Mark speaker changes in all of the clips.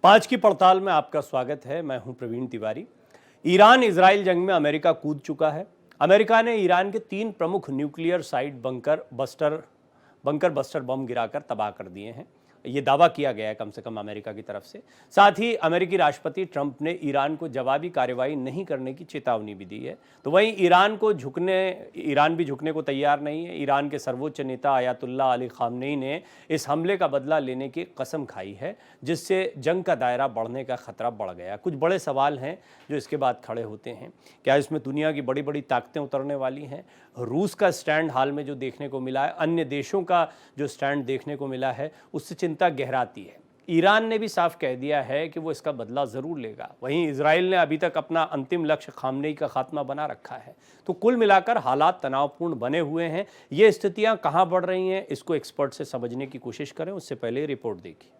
Speaker 1: पांच की पड़ताल में आपका स्वागत है। मैं हूं प्रवीण तिवारी। ईरान इजराइल जंग में अमेरिका कूद चुका है। अमेरिका ने ईरान के 3 प्रमुख nuclear site bunker buster bomb गिराकर तबाह कर दिए हैं। ये दावा किया गया है कम से कम अमेरिका की तरफ से। साथ ही अमेरिकी राष्ट्रपति ट्रंप ने ईरान को जवाबी कार्रवाई नहीं करने की चेतावनी भी दी है। तो वहीं ईरान भी झुकने को तैयार नहीं है। ईरान के सर्वोच्च नेता आयतुल्लाह अली खामनेई ने इस हमले का बदला लेने की कसम खाई है, जिससे जंग का दायरा बढ़ने का खतरा बढ़ गया। कुछ बड़े सवाल हैं जो इसके बाद खड़े होते हैं। क्या इसमें दुनिया की बड़ी बड़ी ताकतें उतरने वाली हैं? रूस का स्टैंड हाल में जो देखने को मिला है, अन्य देशों का जो स्टैंड देखने को मिला है, उससे चिंता गहराती है। ईरान ने भी साफ कह दिया है कि वो इसका बदला ज़रूर लेगा। वहीं इजराइल ने अभी तक अपना अंतिम लक्ष्य खामनेई का खात्मा बना रखा है। तो कुल मिलाकर हालात तनावपूर्ण बने हुए हैं। ये स्थितियां कहां बढ़ रही हैं, इसको एक्सपर्ट से समझने की कोशिश करें। उससे पहले रिपोर्ट देखिए।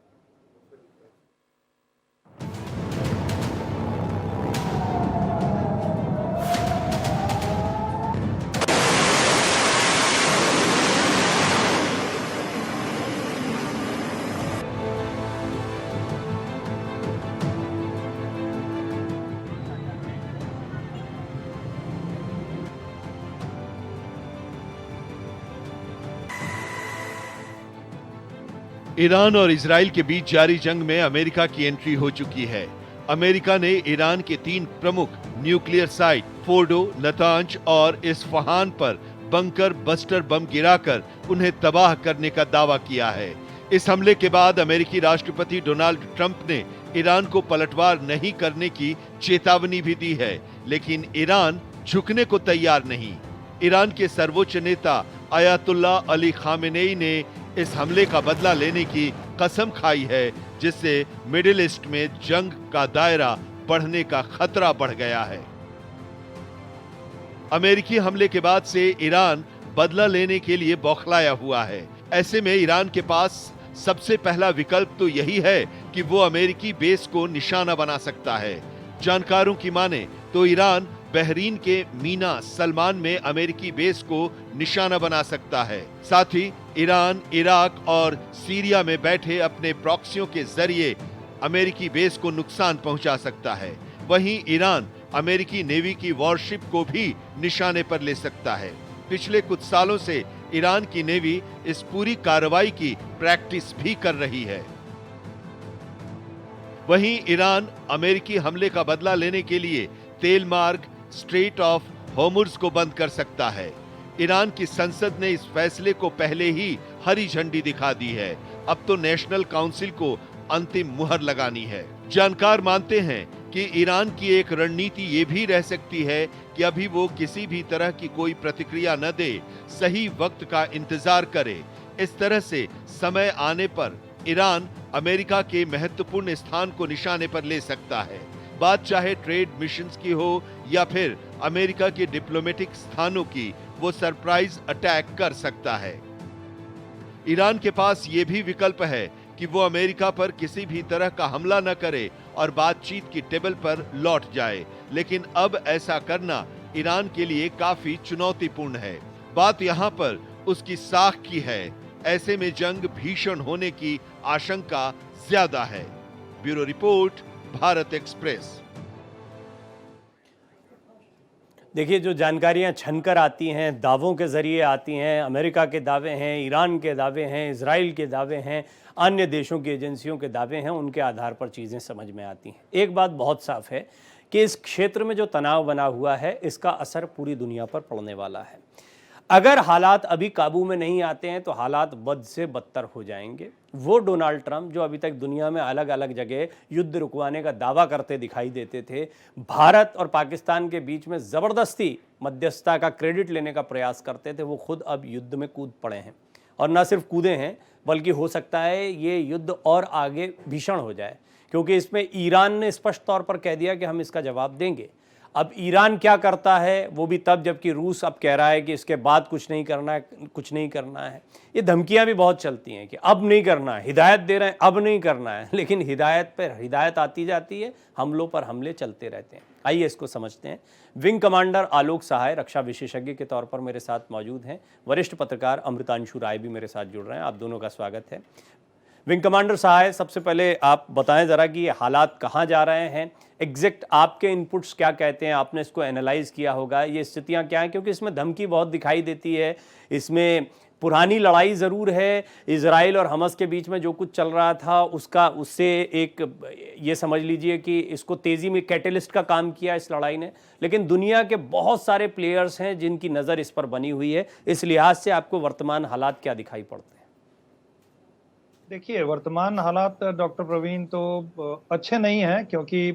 Speaker 2: ईरान और इजराइल के बीच जारी जंग में अमेरिका की एंट्री हो चुकी है। अमेरिका ने ईरान के 3 प्रमुख न्यूक्लियर साइट फोर्डो, नतांज और इस्फहान पर बंकर बस्टर बम गिराकर उन्हें तबाह करने का दावा किया है। इस हमले के बाद अमेरिकी राष्ट्रपति डोनाल्ड ट्रंप ने ईरान को पलटवार नहीं करने की चेतावनी भी दी है, लेकिन ईरान झुकने को तैयार नहीं। ईरान के सर्वोच्च नेता आयतुल्लाह अली खामेनेई ने इस हमले का बदला लेने की कसम खाई है, जिससे मिडिल ईस्ट में जंग का दायरा बढ़ने का खतरा बढ़ गया है। अमेरिकी हमले के बाद से ईरान बदला लेने के लिए बौखलाया हुआ है। ऐसे में ईरान के पास सबसे पहला विकल्प तो यही है कि वो अमेरिकी बेस को निशाना बना सकता है। जानकारों की माने तो ईरान बहरीन के मीना सलमान में अमेरिकी बेस को निशाना बना सकता है। साथ ही ईरान, इराक और सीरिया में बैठे अपने प्रॉक्सियों के जरिए अमेरिकी बेस को नुकसान पहुंचा सकता है। वहीं ईरान अमेरिकी नेवी की वॉरशिप को भी निशाने पर ले सकता है। पिछले कुछ सालों से ईरान की नेवी इस पूरी कार्रवाई की प्रैक्टिस भी कर रही है। वहीं ईरान अमेरिकी हमले का बदला लेने के लिए तेल मार्ग स्ट्रेट ऑफ होर्मुज़ को बंद कर सकता है। ईरान की संसद ने इस फैसले को पहले ही हरी झंडी दिखा दी है। अब तो नेशनल काउंसिल को अंतिम मुहर लगानी है। जानकार मानते हैं कि ईरान की एक रणनीति ये भी रह सकती है कि अभी वो किसी भी तरह की कोई प्रतिक्रिया न दे, सही वक्त का इंतजार करे। इस तरह से समय आने पर ईरान अमेरिका के महत्वपूर्ण स्थान को निशाने पर ले सकता है। बात चाहे ट्रेड मिशंस की हो या फिर अमेरिका के डिप्लोमेटिक स्थानों की, वो सरप्राइज अटैक कर सकता है। ईरान के पास ये भी विकल्प है कि वो अमेरिका पर किसी भी तरह का हमला न करे और बातचीत की टेबल पर लौट जाए, लेकिन अब ऐसा करना ईरान के लिए काफी चुनौतीपूर्ण है। बात यहाँ पर उसकी साख की है। ऐसे में जंग भीषण होने की आशंका ज्यादा है। Bureau report, Bharat express.
Speaker 1: देखिए, जो जानकारियां छनकर आती हैं, दावों के ज़रिए आती हैं, अमेरिका के दावे हैं, ईरान के दावे हैं, इजराइल के दावे हैं, अन्य देशों की एजेंसियों के दावे हैं, उनके आधार पर चीज़ें समझ में आती हैं। एक बात बहुत साफ है कि इस क्षेत्र में जो तनाव बना हुआ है, इसका असर पूरी दुनिया पर पड़ने वाला है। अगर हालात अभी काबू में नहीं आते हैं तो हालात बद से बदतर हो जाएंगे। वो डोनाल्ड ट्रंप जो अभी तक दुनिया में अलग अलग जगह युद्ध रुकवाने का दावा करते दिखाई देते थे, भारत और पाकिस्तान के बीच में ज़बरदस्ती मध्यस्थता का क्रेडिट लेने का प्रयास करते थे, वो खुद अब युद्ध में कूद पड़े हैं। और न सिर्फ कूदे हैं, बल्कि हो सकता है ये युद्ध और आगे भीषण हो जाए, क्योंकि इसमें ईरान ने स्पष्ट तौर पर कह दिया कि हम इसका जवाब देंगे। अब ईरान क्या करता है वो भी तब जबकि रूस अब कह रहा है कि इसके बाद कुछ नहीं करना है, कुछ नहीं करना है। ये धमकियां भी बहुत चलती हैं कि अब नहीं करना है, हिदायत दे रहे हैं अब नहीं करना है, लेकिन हिदायत पर हिदायत आती जाती है, हमलों पर हमले चलते रहते हैं। आइए इसको समझते हैं। विंग कमांडर आलोक सहाय रक्षा विशेषज्ञ के तौर पर मेरे साथ मौजूद हैं। वरिष्ठ पत्रकार अमृतांशु राय भी मेरे साथ जुड़ रहे हैं। आप दोनों का स्वागत है। विंग कमांडर सहाय, सबसे पहले आप बताएं ज़रा कि ये हालात कहाँ जा रहे हैं, एग्जैक्ट आपके इनपुट्स क्या कहते हैं, आपने इसको एनालाइज किया होगा, ये स्थितियाँ क्या हैं, क्योंकि इसमें धमकी बहुत दिखाई देती है, इसमें पुरानी लड़ाई ज़रूर है, इजराइल और हमास के बीच में जो कुछ चल रहा था उसका उससे एक ये समझ लीजिए कि इसको तेज़ी में कैटलिस्ट का काम किया इस लड़ाई ने, लेकिन दुनिया के बहुत सारे प्लेयर्स हैं जिनकी नज़र इस पर बनी हुई है। इस लिहाज से आपको वर्तमान हालात क्या दिखाई पड़ते हैं?
Speaker 3: देखिए, वर्तमान हालात डॉक्टर प्रवीण तो अच्छे नहीं हैं, क्योंकि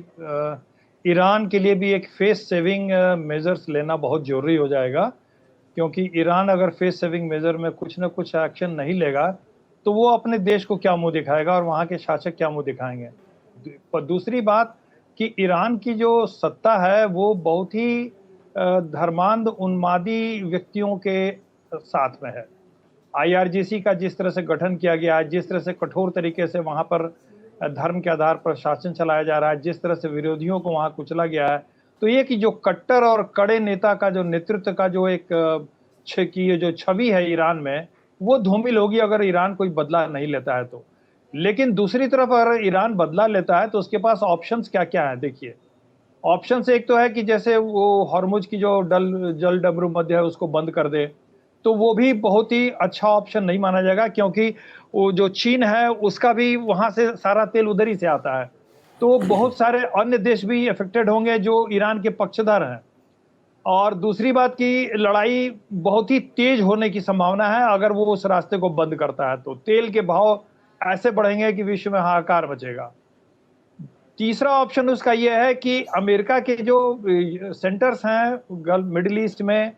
Speaker 3: ईरान के लिए भी एक फेस सेविंग मेजर्स लेना बहुत ज़रूरी हो जाएगा, क्योंकि ईरान अगर फेस सेविंग मेजर में कुछ ना कुछ एक्शन नहीं लेगा तो वो अपने देश को क्या मुंह दिखाएगा और वहाँ के शासक क्या मुंह दिखाएंगे। पर दूसरी बात कि ईरान की जो सत्ता है वो बहुत ही धर्मांध उन्मादी व्यक्तियों के साथ में है। आईआरजीसी का जिस तरह से गठन किया गया है, जिस तरह से कठोर तरीके से वहाँ पर धर्म के आधार पर शासन चलाया जा रहा है, जिस तरह से विरोधियों को वहाँ कुचला गया है, तो ये कि जो कट्टर और कड़े नेता का जो नेतृत्व का जो एक की जो छवि है ईरान में, वो धूमिल होगी अगर ईरान कोई बदला नहीं लेता है तो। लेकिन दूसरी तरफ अगर ईरान बदला लेता है तो उसके पास ऑप्शंस क्या-क्या हैं देखिए। ऑप्शंस एक तो है कि जैसे वो हॉर्मुज की जो जल डमरू मध्य है उसको बंद कर दे, तो वो भी बहुत ही अच्छा ऑप्शन नहीं माना जाएगा, क्योंकि वो जो चीन है उसका भी वहाँ से सारा तेल उधर ही से आता है। तो बहुत सारे अन्य देश भी अफेक्टेड होंगे जो ईरान के पक्षधर हैं। और दूसरी बात की लड़ाई बहुत ही तेज होने की संभावना है अगर वो उस रास्ते को बंद करता है तो। तेल के भाव ऐसे बढ़ेंगे कि विश्व में हाहाकार मचेगा। तीसरा ऑप्शन उसका यह है कि अमेरिका के जो सेंटर्स हैं गल्फ मिडिल ईस्ट में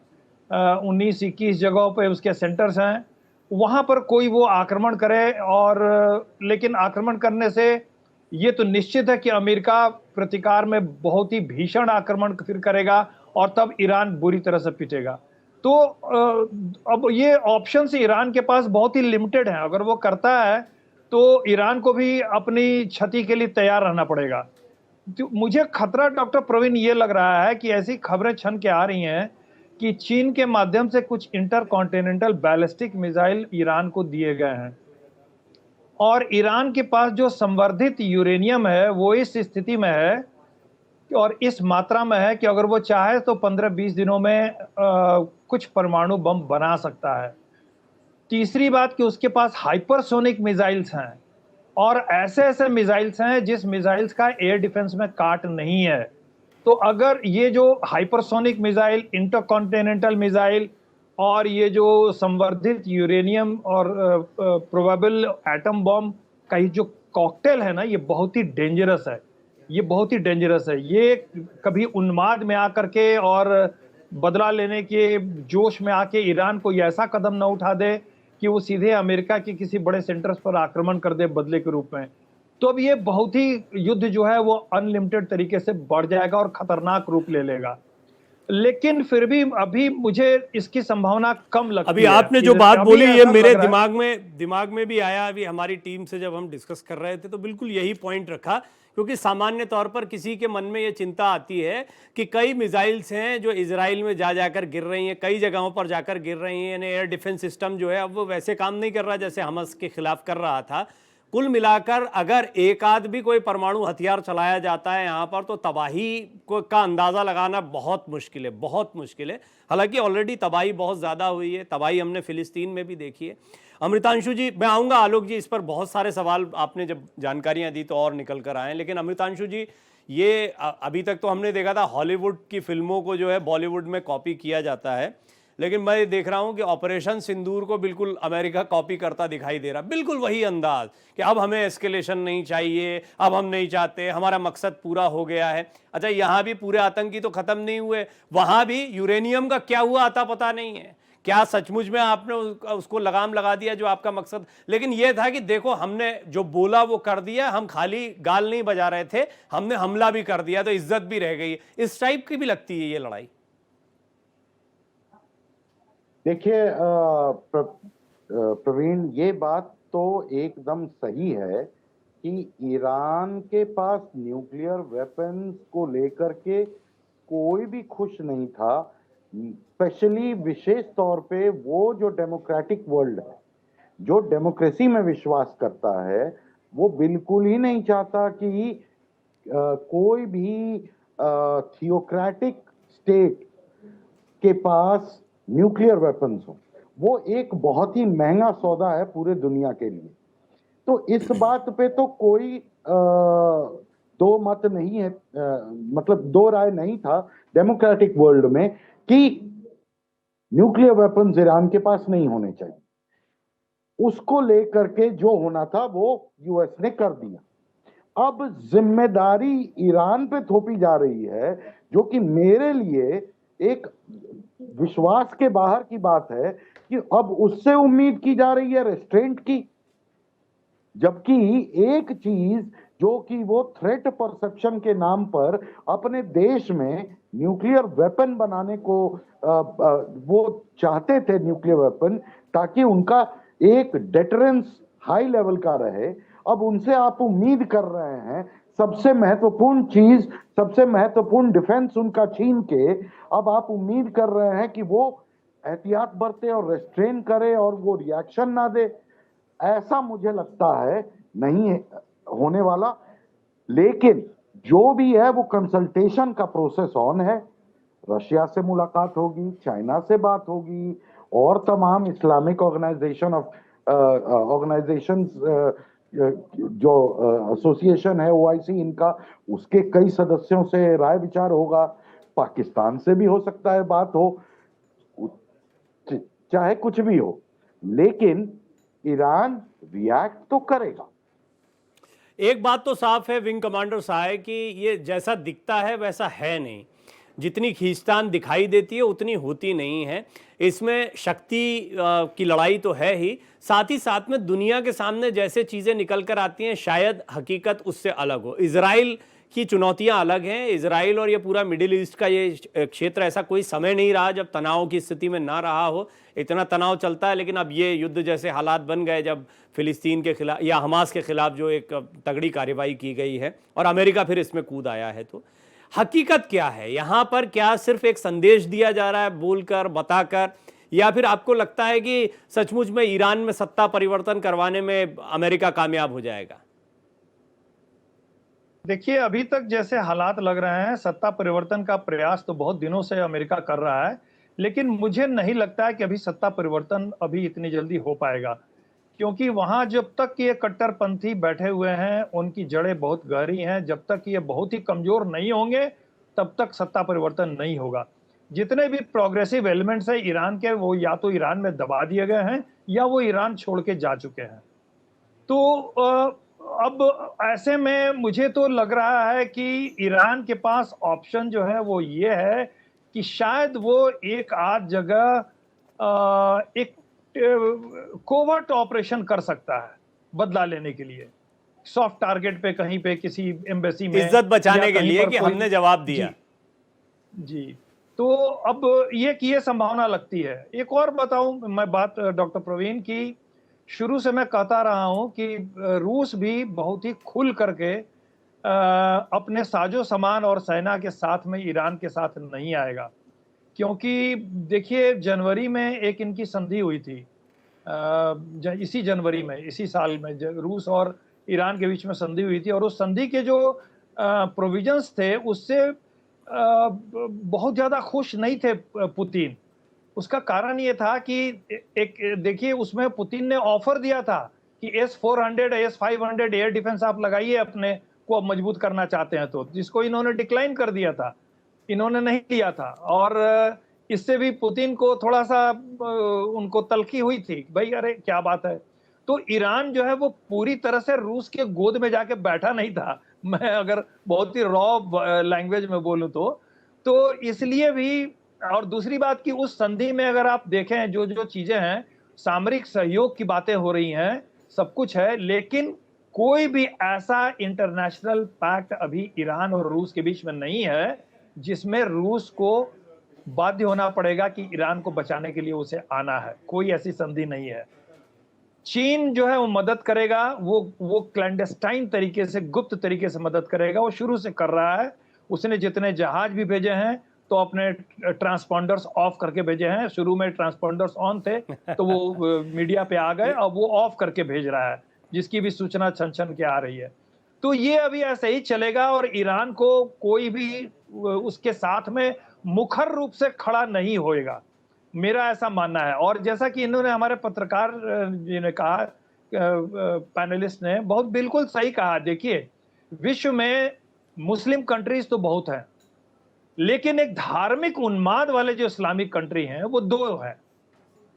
Speaker 3: 19-21 जगहों पे उसके सेंटर्स हैं, वहाँ पर कोई वो आक्रमण करे, और लेकिन आक्रमण करने से ये तो निश्चित है कि अमेरिका प्रतिकार में बहुत ही भीषण आक्रमण फिर करेगा और तब ईरान बुरी तरह से पिटेगा। तो अब ये ऑप्शंस ईरान के पास बहुत ही लिमिटेड हैं। अगर वो करता है तो ईरान को भी अपनी क्षति के लिए तैयार रहना पड़ेगा। तो मुझे खतरा डॉक्टर प्रवीण ये लग रहा है कि ऐसी खबरें छन के आ रही हैं कि चीन के माध्यम से कुछ इंटरकॉन्टिनेंटल बैलिस्टिक मिसाइल ईरान को दिए गए हैं, और ईरान के पास जो संवर्धित यूरेनियम है वो इस स्थिति में है और इस मात्रा में है कि अगर वो चाहे तो 15-20 दिनों में कुछ परमाणु बम बना सकता है। तीसरी बात कि उसके पास हाइपरसोनिक मिसाइल्स हैं, और ऐसे ऐसे मिसाइल्स हैं जिस मिसाइल्स का एयर डिफेंस में काट नहीं है। तो अगर ये जो हाइपरसोनिक मिसाइल, इंटरकॉन्टिनेंटल मिसाइल और ये जो संवर्धित यूरेनियम और प्रोबेबल एटम बम का ये जो कॉकटेल है ना, ये बहुत ही डेंजरस है। ये बहुत ही डेंजरस है। ये कभी उन्माद में आकर के और बदला लेने के जोश में आके ईरान को ऐसा कदम न उठा दे कि वो सीधे अमेरिका के किसी बड़े सेंटर्स पर आक्रमण कर दे बदले के रूप में। तो अब ये बहुत ही युद्ध जो है वो अनलिमिटेड तरीके से बढ़ जाएगा और खतरनाक रूप ले लेगा। लेकिन फिर भी अभी मुझे इसकी संभावना कम लगती है।
Speaker 1: अभी आपने जो बात बोली ये मेरे दिमाग में भी आया। अभी हमारी टीम से जब हम डिस्कस कर रहे थे तो बिल्कुल यही पॉइंट रखा, क्योंकि सामान्य तौर पर किसी के मन में ये चिंता आती है कि कई मिसाइल्स हैं जो इजराइल में जाकर गिर रही हैं, कई जगहों पर जाकर गिर रही हैं। एयर डिफेंस सिस्टम जो है अब वो वैसे काम नहीं कर रहा जैसे हमास के खिलाफ कर रहा था। कुल मिलाकर अगर एक आध भी कोई परमाणु हथियार चलाया जाता है यहाँ पर तो तबाही का अंदाज़ा लगाना बहुत मुश्किल है, बहुत मुश्किल है। हालांकि ऑलरेडी तबाही बहुत ज़्यादा हुई है, तबाही हमने फिलिस्तीन में भी देखी है। अमृतांशु जी, मैं आऊँगा आलोक जी, इस पर बहुत सारे सवाल आपने जब जानकारियाँ दी तो और निकल कर आए, लेकिन अमृतांशु जी, ये अभी तक तो हमने देखा था हॉलीवुड की फिल्मों को जो है बॉलीवुड में कॉपी किया जाता है, लेकिन मैं देख रहा हूं कि ऑपरेशन सिंदूर को बिल्कुल अमेरिका कॉपी करता दिखाई दे रहा। बिल्कुल वही अंदाज कि अब हमें एस्केलेशन नहीं चाहिए, अब हम नहीं चाहते, हमारा मकसद पूरा हो गया है। अच्छा, यहाँ भी पूरे आतंकी तो खत्म नहीं हुए, वहाँ भी यूरेनियम का क्या हुआ आता पता नहीं है। क्या सचमुच में आपने उसको लगाम लगा दिया जो आपका मकसद, लेकिन यह था कि देखो हमने जो बोला वो कर दिया, हम खाली गाल नहीं बजा रहे थे, हमने हमला भी कर दिया तो इज्जत भी रह गई। इस टाइप की भी लगती है ये लड़ाई।
Speaker 4: देखिए प्रवीण, ये बात तो एकदम सही है कि ईरान के पास न्यूक्लियर वेपन्स को लेकर के कोई भी खुश नहीं था। स्पेशली विशेष तौर पे वो जो डेमोक्रेटिक वर्ल्ड है, जो डेमोक्रेसी में विश्वास करता है, वो बिल्कुल ही नहीं चाहता कि कोई भी थियोक्रेटिक स्टेट के पास न्यूक्लियर वेपन्स हो। वो एक बहुत ही महंगा सौदा है पूरे दुनिया के लिए। तो इस बात पे तो कोई दो मत नहीं है, मतलब दो राय नहीं था डेमोक्रेटिक वर्ल्ड में कि न्यूक्लियर वेपन्स ईरान के पास नहीं होने चाहिए। उसको लेकर के जो होना था वो यूएस ने कर दिया। अब जिम्मेदारी ईरान पे थोपी जा रही है, जो कि मेरे लिए एक विश्वास के बाहर की बात है कि अब उससे उम्मीद की जा रही है रेस्ट्रेंट की। जबकि एक चीज जो कि वो थ्रेट परसेप्शन के नाम पर अपने देश में न्यूक्लियर वेपन बनाने को वो चाहते थे, न्यूक्लियर वेपन, ताकि उनका एक डेटरेंस हाई लेवल का रहे। अब उनसे आप उम्मीद कर रहे हैं सबसे महत्वपूर्ण चीज, सबसे महत्वपूर्ण डिफेंस उनका छीन के, अब आप उम्मीद कर रहे हैं कि वो एहतियात बरते और रेस्ट्रेन करे और वो रिएक्शन ना दे। ऐसा मुझे लगता है नहीं है होने वाला। लेकिन जो भी है वो कंसल्टेशन का प्रोसेस ऑन है। रशिया से मुलाकात होगी, चाइना से बात होगी, और तमाम इस्लामिक ऑर्गेनाइजेशंस जो एसोसिएशन है ओआईसी इनका, उसके कई सदस्यों से राय विचार होगा। पाकिस्तान से भी हो सकता है बात हो, चाहे कुछ भी हो, लेकिन ईरान रिएक्ट तो करेगा।
Speaker 1: एक बात तो साफ है विंग कमांडर साहब कि ये जैसा दिखता है वैसा है नहीं। जितनी खींचतान दिखाई देती है उतनी होती नहीं है। इसमें शक्ति की लड़ाई तो है ही, साथ ही साथ में दुनिया के सामने जैसे चीज़ें निकल कर आती हैं शायद हकीकत उससे अलग हो। इजराइल की चुनौतियां अलग हैं। इजराइल और ये पूरा मिडिल ईस्ट का ये क्षेत्र, ऐसा कोई समय नहीं रहा जब तनाव की स्थिति में ना रहा हो। इतना तनाव चलता है, लेकिन अब ये युद्ध जैसे हालात बन गए जब फिलिस्तीन के खिलाफ या हमास के खिलाफ जो एक तगड़ी कार्रवाई की गई है और अमेरिका फिर इसमें कूद आया है। तो हकीकत क्या है यहाँ पर? क्या सिर्फ एक संदेश दिया जा रहा है बोलकर, बताकर, या फिर आपको लगता है कि सचमुच में ईरान में सत्ता परिवर्तन करवाने में अमेरिका कामयाब हो जाएगा?
Speaker 3: देखिए, अभी तक जैसे हालात लग रहे हैं, सत्ता परिवर्तन का प्रयास तो बहुत दिनों से अमेरिका कर रहा है, लेकिन मुझे नहीं लगता है कि अभी सत्ता परिवर्तन अभी इतनी जल्दी हो पाएगा, क्योंकि वहां जब तक ये कट्टरपंथी बैठे हुए हैं, उनकी जड़ें बहुत गहरी हैं। जब तक ये बहुत ही कमजोर नहीं होंगे तब तक सत्ता परिवर्तन नहीं होगा। जितने भी प्रोग्रेसिव एलिमेंट्स हैं ईरान के, वो या तो ईरान में दबा दिए गए हैं या वो ईरान छोड़ के जा चुके हैं। तो अब ऐसे में मुझे तो लग रहा है कि ईरान के पास ऑप्शन जो है वो ये है कि शायद वो एक आध जगह एक कोवर्ट ऑपरेशन कर सकता है बदला लेने के लिए, सॉफ्ट टारगेट पे, कहीं पे किसी एम्बेसी में,
Speaker 1: इज्जत बचाने के लिए कि हमने जवाब दिया।
Speaker 3: जी। तो अब ये संभावना लगती है। एक और बताऊं मैं बात डॉक्टर प्रवीण की, शुरू से मैं कहता रहा हूं कि रूस भी बहुत ही खुल करके अपने साजो सामान और सेना के साथ में ईरान के साथ नहीं आएगा, क्योंकि देखिए जनवरी में एक इनकी संधि हुई थी, इसी जनवरी में, इसी साल में रूस और ईरान के बीच में संधि हुई थी, और उस संधि के जो प्रोविजंस थे उससे बहुत ज्यादा खुश नहीं थे पुतिन। उसका कारण ये था कि एक देखिए उसमें पुतिन ने ऑफर दिया था कि S-400 S-500 एयर डिफेंस आप लगाइए, अपने को मजबूत करना चाहते हैं तो, जिसको इन्होंने डिक्लाइन कर दिया था, इन्होंने नहीं लिया था। और इससे भी पुतिन को थोड़ा सा उनको तलखी हुई थी, भाई अरे क्या बात है। तो ईरान जो है वो पूरी तरह से रूस के गोद में जाके बैठा नहीं था, मैं अगर बहुत ही रॉ लैंग्वेज में बोलूं तो इसलिए भी और दूसरी बात कि उस संधि में अगर आप देखें जो जो चीजें हैं, सामरिक सहयोग की बातें हो रही हैं, सब कुछ है, लेकिन कोई भी ऐसा इंटरनेशनल पैक्ट अभी ईरान और रूस के बीच में नहीं है जिसमें रूस को बाध्य होना पड़ेगा कि ईरान को बचाने के लिए उसे आना है। कोई ऐसी संधि नहीं है। चीन जो है वो मदद करेगा, वो क्लैंडस्टाइन तरीके से, गुप्त तरीके से मदद करेगा, वो शुरू से कर रहा है। उसने जितने जहाज भी भेजे हैं तो अपने ट्रांसपॉन्डर्स ऑफ करके भेजे हैं। शुरू में ट्रांसपॉन्डर्स ऑन थे तो वो मीडिया पे आ गए, अब वो ऑफ करके भेज रहा है, जिसकी भी सूचना छन छन के आ रही है। तो ये अभी ऐसे ही चलेगा और ईरान को कोई भी उसके साथ में मुखर रूप से खड़ा नहीं होएगा, मेरा ऐसा मानना है। और जैसा कि इन्होंने हमारे पत्रकार जी ने कहा, पैनलिस्ट ने बहुत बिल्कुल सही कहा। देखिए, विश्व में मुस्लिम कंट्रीज तो बहुत हैं, लेकिन एक धार्मिक उन्माद वाले जो इस्लामिक कंट्री हैं वो दो हैं।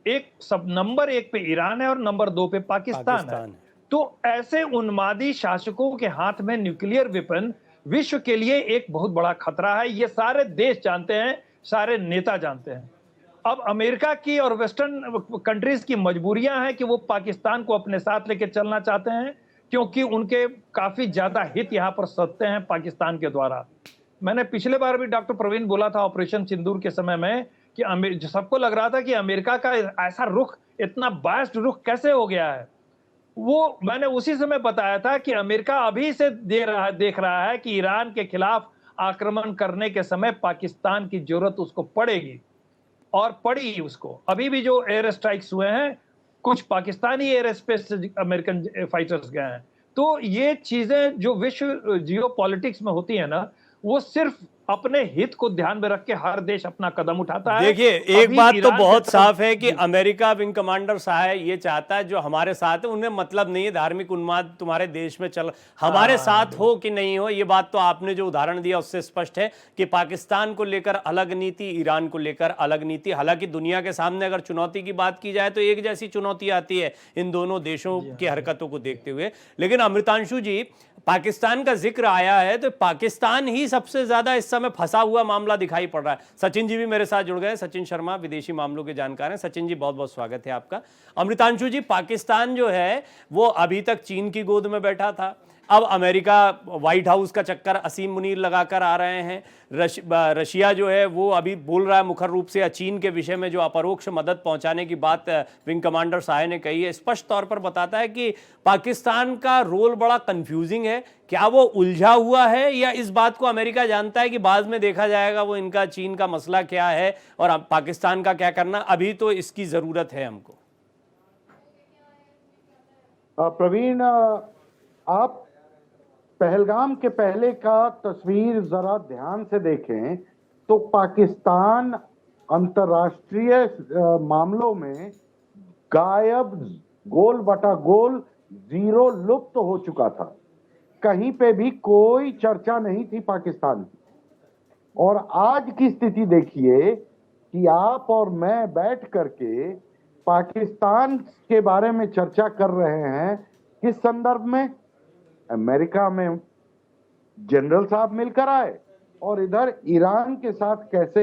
Speaker 3: एक सब नंबर 1 पे ईरान है और नंबर 2 पे पाकिस्तान है। तो ऐसे उन्मादी शासकों के हाथ में न्यूक्लियर वेपन विश्व के लिए एक बहुत बड़ा खतरा है। ये सारे देश जानते हैं, सारे नेता जानते हैं। अब अमेरिका की और वेस्टर्न कंट्रीज की मजबूरियां हैं कि वो पाकिस्तान को अपने साथ लेके चलना चाहते हैं, क्योंकि उनके काफी ज्यादा हित यहाँ पर सधते हैं पाकिस्तान के द्वारा। मैंने पिछले बार भी डॉक्टर प्रवीण बोला था ऑपरेशन सिंदूर के समय में कि सबको लग रहा था कि अमेरिका का ऐसा रुख, इतना बायस्ड रुख कैसे हो गया है। वो मैंने उसी समय बताया था कि अमेरिका अभी से देख रहा है कि ईरान के खिलाफ आक्रमण करने के समय पाकिस्तान की जरूरत उसको पड़ेगी, और पड़ी उसको। अभी भी जो एयर स्ट्राइक्स हुए हैं, कुछ पाकिस्तानी एयर स्पेस से अमेरिकन फाइटर्स गए हैं। तो ये चीजें जो विश्व जियो पॉलिटिक्स में होती है ना, वो सिर्फ अपने हित को ध्यान में रख के हर देश अपना कदम उठाता है।
Speaker 1: देखिए, एक बात तो बहुत साफ है कि अमेरिका विंग कमांडर साहब ये चाहता है जो हमारे साथ है, उन्हें मतलब नहीं है धार्मिक उन्माद तुम्हारे देश में चल, हमारे साथ हो कि नहीं हो। ये बात तो आपने जो उदाहरण दिया उससे स्पष्ट है कि पाकिस्तान को लेकर अलग नीति, ईरान को लेकर अलग नीति। हालांकि दुनिया के सामने अगर चुनौती की बात की जाए तो एक जैसी चुनौती आती है इन दोनों देशों की हरकतों को देखते हुए। लेकिन अमृतांशु जी, पाकिस्तान का जिक्र आया है तो पाकिस्तान ही सबसे ज्यादा इस समय फंसा हुआ मामला दिखाई पड़ रहा है। सचिन जी भी मेरे साथ जुड़ गए, सचिन शर्मा विदेशी मामलों के जानकार हैं। सचिन जी, बहुत बहुत स्वागत है आपका। अमृतांशु जी, पाकिस्तान जो है वो अभी तक चीन की गोद में बैठा था, अब अमेरिका व्हाइट हाउस का चक्कर असीम मुनीर लगाकर आ रहे हैं। रशिया जो है वो अभी बोल रहा है मुखर रूप से चीन के विषय में जो अपरोक्ष मदद पहुंचाने की बात विंग कमांडर साहे ने कही है, स्पष्ट तौर पर बताता है कि पाकिस्तान का रोल बड़ा कंफ्यूजिंग है। क्या वो उलझा हुआ है, या इस बात को अमेरिका जानता है कि बाद में देखा जाएगा वो इनका चीन का मसला क्या है और पाकिस्तान का क्या करना, अभी तो इसकी जरूरत है हमको।
Speaker 4: प्रवीण, आप पहलगाम के पहले का तस्वीर जरा ध्यान से देखें तो पाकिस्तान अंतर्राष्ट्रीय मामलों में गायब, गोल बटा गोल, जीरो, लुप्त हो चुका था। कहीं पे भी कोई चर्चा नहीं थी पाकिस्तान की। और आज की स्थिति देखिए कि आप और मैं बैठ करके पाकिस्तान के बारे में चर्चा कर रहे हैं। किस संदर्भ में? अमेरिका में जनरल साहब मिलकर आए, और इधर ईरान के साथ कैसे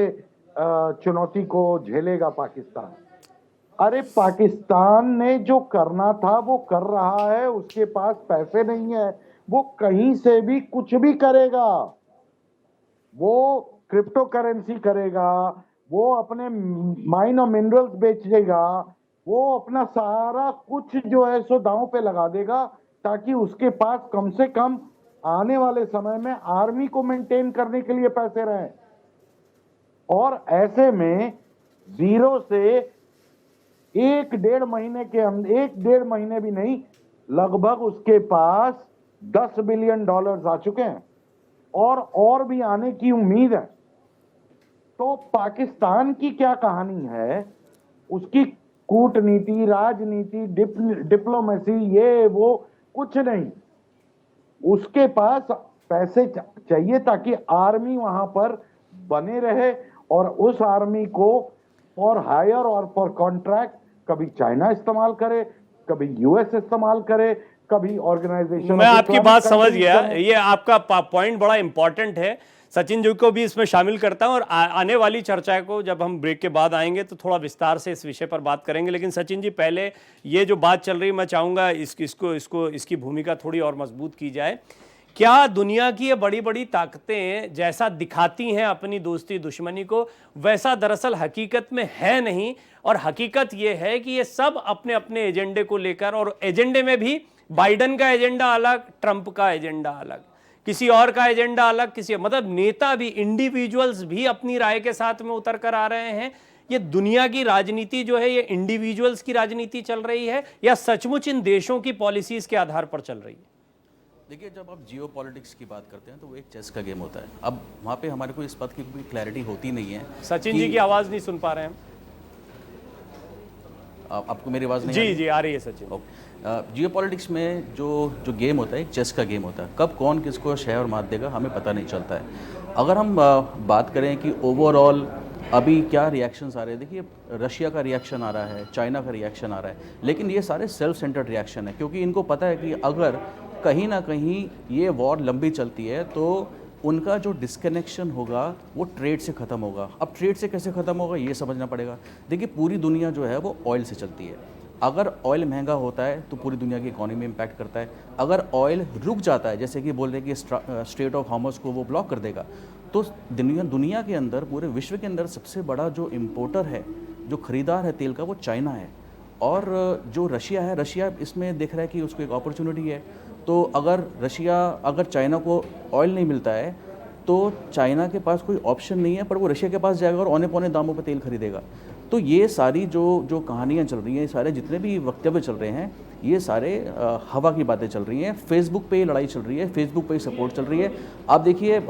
Speaker 4: चुनौती को झेलेगा पाकिस्तान। अरे पाकिस्तान ने जो करना था वो कर रहा है, उसके पास पैसे नहीं है, वो कहीं से भी कुछ भी करेगा। वो क्रिप्टो करेंसी करेगा, वो अपने माइन और मिनरल्स बेचेगा, वो अपना सारा कुछ जो है सो दांव पे लगा देगा ताकि उसके पास कम से कम आने वाले समय में आर्मी को मेंटेन करने के लिए पैसे रहें। और ऐसे में जीरो से 1-1.5 महीने के अंदर, 1-1.5 महीने भी नहीं, लगभग उसके पास $10 बिलियन आ चुके हैं और भी आने की उम्मीद है। तो पाकिस्तान की क्या कहानी है? उसकी कूटनीति, राजनीति, डिप्लोमेसी, ये वो कुछ नहीं। उसके पास पैसे चाहिए ताकि आर्मी वहां पर बने रहे, और उस आर्मी को फॉर हायर और फॉर कॉन्ट्रैक्ट कभी चाइना इस्तेमाल करे, कभी यूएस इस्तेमाल करे, कभी ऑर्गेनाइजेशन।
Speaker 1: मैं आपकी बात समझ गया, ये आपका पॉइंट बड़ा इंपॉर्टेंट है। सचिन जी को भी इसमें शामिल करता हूं और आने वाली चर्चा को जब हम ब्रेक के बाद आएंगे तो थोड़ा विस्तार से इस विषय पर बात करेंगे। लेकिन सचिन जी, पहले ये जो बात चल रही है, मैं चाहूँगा इसकी भूमिका थोड़ी और मजबूत की जाए। क्या दुनिया की ये बड़ी बड़ी ताकतें जैसा दिखाती हैं अपनी दोस्ती दुश्मनी को, वैसा दरअसल हकीकत में है नहीं, और हकीकत ये है कि ये सब अपने अपने एजेंडे को लेकर, और एजेंडे में भी बाइडेन का एजेंडा अलग, ट्रंप का एजेंडा अलग, किसी और का एजेंडा अलग, मतलब नेता भी, इंडिविजुअल्स भी अपनी राय के साथ में उतर कर आ रहे हैं। ये दुनिया की राजनीति जो है, ये इंडिविजुअल्स की राजनीति चल रही है या सचमुच इन देशों की पॉलिसीज के आधार पर चल रही है?
Speaker 5: देखिए, जब आप जियो पॉलिटिक्स की बात करते हैं तो वो एक चेस का गेम होता है। अब वहाँ पे हमारे को इस बात की कोई क्लैरिटी होती नहीं है।
Speaker 1: सचिन जी की आवाज़ नहीं सुन पा रहे हैं हम।
Speaker 5: आपको मेरी आवाज़ नहीं
Speaker 1: जी जी आ रही है सचिन।
Speaker 5: जियो पॉलिटिक्स में जो गेम होता है, एक चेस का गेम होता है। कब कौन किसको शह और मात देगा हमें पता नहीं चलता है। अगर हम बात करें कि ओवरऑल अभी क्या रिएक्शंस आ रहे हैं, देखिए रशिया का रिएक्शन आ रहा है, चाइना का रिएक्शन आ रहा है, लेकिन ये सारे सेल्फ सेंटर्ड रिएक्शन है, क्योंकि इनको पता है कि अगर कहीं ना कहीं ये वॉर लंबी चलती है तो उनका जो डिस्कनेक्शन होगा वो ट्रेड से ख़त्म होगा। अब ट्रेड से कैसे ख़त्म होगा ये समझना पड़ेगा। देखिए, पूरी दुनिया जो है वो ऑयल से चलती है। अगर ऑयल महंगा होता है तो पूरी दुनिया की इकोनॉमी में इम्पैक्ट करता है। अगर ऑयल रुक जाता है, जैसे कि बोल रहे हैं कि स्ट्रेट ऑफ हॉर्मज़ को वो ब्लॉक कर देगा, तो दुनिया के अंदर, पूरे विश्व के अंदर सबसे बड़ा जो इम्पोर्टर है, जो ख़रीदार है तेल का, वो चाइना है। और जो रशिया है, रशिया इसमें देख रहा है कि उसको एक अपॉर्चुनिटी है। तो अगर चाइना को ऑयल नहीं मिलता है तो चाइना के पास कोई ऑप्शन नहीं है, पर वो रशिया के पास जाएगा और औने पौने दामों पर तेल खरीदेगा। तो ये सारी जो कहानियाँ चल रही हैं, ये सारे जितने भी वक्तव्य चल रहे हैं, ये सारे हवा की बातें चल रही हैं। फेसबुक पे ये लड़ाई चल रही है, फेसबुक पे ही सपोर्ट चल रही है। आप देखिए,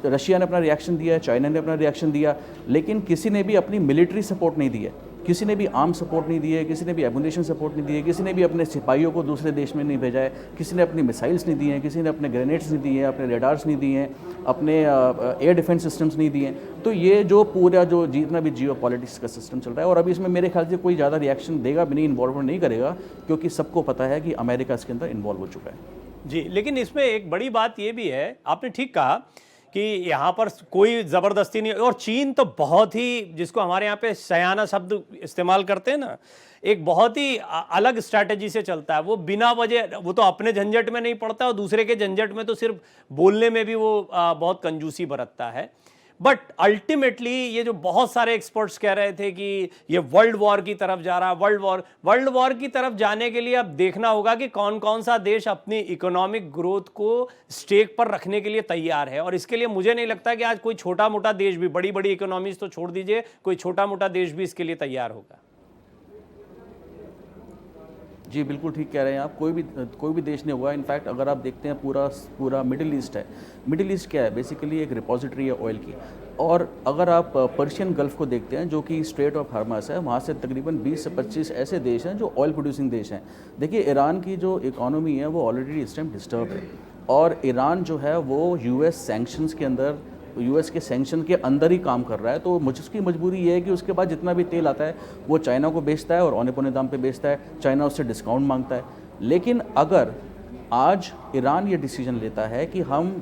Speaker 5: रशिया ने अपना रिएक्शन दिया, चाइना ने अपना रिएक्शन दिया, लेकिन किसी ने भी अपनी मिलिट्री सपोर्ट नहीं दी है, किसी ने भी आर्म सपोर्ट नहीं दिए, किसी ने भी एमुनेशन सपोर्ट नहीं दिए, किसी ने भी अपने सिपाहियों को दूसरे देश में नहीं भेजा है, किसी ने अपनी मिसाइल्स नहीं दी हैं, किसी ने अपने ग्रेनेड्स नहीं दिए हैं, अपने रेडार्स नहीं दिए हैं, अपने एयर डिफेंस सिस्टम्स नहीं दिए हैं। तो ये जो पूरा जो जितना भी जियो पॉलिटिक्स का सिस्टम चल रहा है, और अभी इसमें मेरे ख्याल से कोई ज़्यादा रिएक्शन देगा भी नहीं, इन्वॉल्वमेंट नहीं करेगा, क्योंकि सबको पता है कि अमेरिका इसके अंदर इन्वॉल्व हो चुका है।
Speaker 1: जी, लेकिन इसमें एक बड़ी बात ये भी है, आपने ठीक कहा कि यहाँ पर कोई ज़बरदस्ती नहीं, और चीन तो बहुत ही, जिसको हमारे यहाँ पे सयाना शब्द इस्तेमाल करते हैं ना, एक बहुत ही अलग स्ट्रैटेजी से चलता है। वो बिना वजह, वो तो अपने झंझट में नहीं पड़ता और दूसरे के झंझट में तो सिर्फ बोलने में भी वो बहुत कंजूसी बरतता है। बट अल्टीमेटली ये जो बहुत सारे एक्सपर्ट्स कह रहे थे कि ये वर्ल्ड वॉर की तरफ जा रहा है, वर्ल्ड वॉर की तरफ जाने के लिए अब देखना होगा कि कौन कौन सा देश अपनी इकोनॉमिक ग्रोथ को स्टेक पर रखने के लिए तैयार है। और इसके लिए मुझे नहीं लगता कि आज कोई छोटा मोटा देश भी, बड़ी बड़ी इकोनॉमीज तो छोड़ दीजिए, कोई छोटा मोटा देश भी इसके लिए तैयार होगा।
Speaker 5: जी बिल्कुल ठीक कह रहे हैं आप। कोई भी देश नहीं हुआ। इनफैक्ट अगर आप देखते हैं पूरा मिडिल ईस्ट है। मिडिल ईस्ट क्या है? बेसिकली एक रिपोजिटरी है ऑयल की। और अगर आप पर्शियन गल्फ को देखते हैं, जो कि स्ट्रेट ऑफ हार्मस है, वहाँ से तकरीबन 20 से 25 ऐसे देश हैं जो ऑयल प्रोड्यूसिंग देश हैं। देखिए, ईरान की जो इकोनॉमी है वो ऑलरेडी इस टाइम डिस्टर्ब है, और ईरान जो है वो यूएस के सैंक्शन के अंदर ही काम कर रहा है। तो उसकी मजबूरी ये है कि उसके बाद जितना भी तेल आता है वो चाइना को बेचता है और औने पौने दाम पे बेचता है। चाइना उससे डिस्काउंट मांगता है। लेकिन अगर आज ईरान ये डिसीजन लेता है कि हम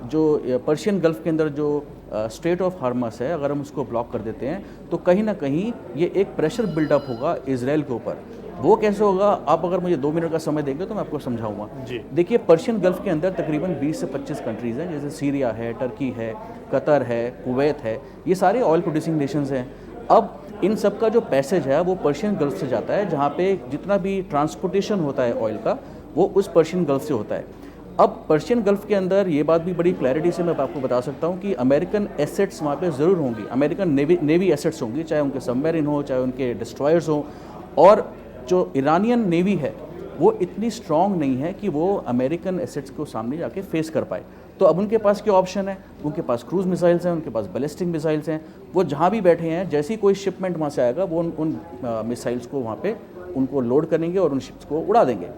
Speaker 5: जो पर्शियन गल्फ के अंदर जो स्ट्रेट ऑफ हार्मस है, अगर हम उसको ब्लॉक कर देते हैं, तो कहीं ना कहीं ये एक प्रेशर बिल्डअप होगा इजराइल के ऊपर। वो कैसे होगा? आप अगर मुझे 2 मिनट का समय देंगे तो मैं आपको समझाऊंगा। देखिए, पर्शियन गल्फ के अंदर तकरीबन 20 से 25 कंट्रीज़ हैं, जैसे सीरिया है, टर्की है, कतर है, कुवैत है। ये सारे ऑयल प्रोड्यूसिंग नेशंस हैं। अब इन सब का जो पैसेज है वो पर्शियन गल्फ से जाता है, जहाँ पे जितना भी ट्रांसपोर्टेशन होता है ऑयल का वो उस पर्शियन गल्फ से होता है। अब पर्शियन गल्फ के अंदर ये बात भी बड़ी क्लैरिटी से मैं आपको बता सकता हूँ कि अमेरिकन एसेट्स वहाँ पे ज़रूर होंगी। अमेरिकन नेवी एसेट्स होंगी, चाहे उनके सबमरीन हो, चाहे उनके डिस्ट्रॉयर्स हों। और जो ईरानियन नेवी है वो इतनी स्ट्रॉन्ग नहीं है कि वो अमेरिकन एसेट्स को सामने जाके फेस कर पाए। तो अब उनके पास क्या ऑप्शन है? उनके पास क्रूज मिसाइल्स हैं, उनके पास बैलिस्टिक मिसाइल्स हैं। वो जहाँ भी बैठे हैं, जैसी कोई शिपमेंट वहाँ से आएगा, वो उन मिसाइल्स को वहाँ पे उनको लोड करेंगे और उन शिप्स को उड़ा देंगे।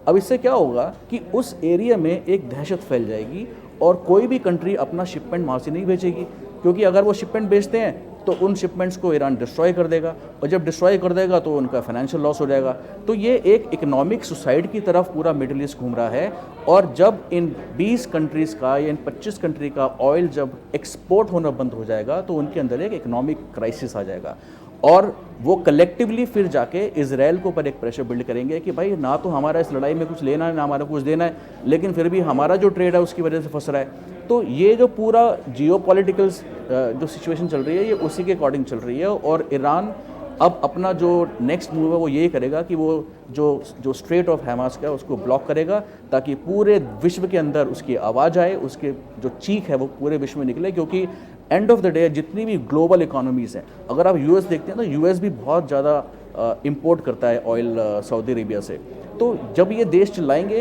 Speaker 5: अब इससे क्या होगा कि उस एरिया में एक दहशत फैल जाएगी और कोई भी कंट्री अपना शिपमेंट वहाँ से नहीं भेजेगी, क्योंकि अगर वो शिपमेंट भेजते हैं तो उन शिपमेंट्स को ईरान डिस्ट्रॉय कर देगा, और जब डिस्ट्रॉय कर देगा तो उनका फाइनेंशियल लॉस हो जाएगा। तो ये एक इकोनॉमिक सुसाइड की तरफ पूरा मिडिल ईस्ट घूम रहा है, और जब इन 20 कंट्रीज़ का या इन 25 कंट्री का ऑयल जब एक्सपोर्ट होना बंद हो जाएगा तो उनके अंदर एक इकोनॉमिक क्राइसिस आ जाएगा, और वो कलेक्टिवली फिर जाके इजराइल के ऊपर एक प्रेशर बिल्ड करेंगे कि भाई ना तो हमारा इस लड़ाई में कुछ लेना है ना हमारा कुछ देना है, लेकिन फिर भी हमारा जो ट्रेड है उसकी वजह से फंस रहा है। तो ये जो पूरा जियोपॉलिटिकल जो सिचुएशन चल रही है ये उसी के अकॉर्डिंग चल रही है, और ईरान अब अपना जो नेक्स्ट मूव है वो ये करेगा कि वो जो स्ट्रेट ऑफ हमास का उसको ब्लॉक करेगा, ताकि पूरे विश्व के अंदर उसकी आवाज़ आए, उसके जो चीख है वो पूरे विश्व में निकले। क्योंकि एंड ऑफ द डे जितनी भी ग्लोबल इकोनॉमीज़ हैं, अगर आप यूएस देखते हैं तो यूएस भी बहुत ज़्यादा इंपोर्ट करता है ऑयल सऊदी अरेबिया से। तो जब ये देश चिल्लाएंगे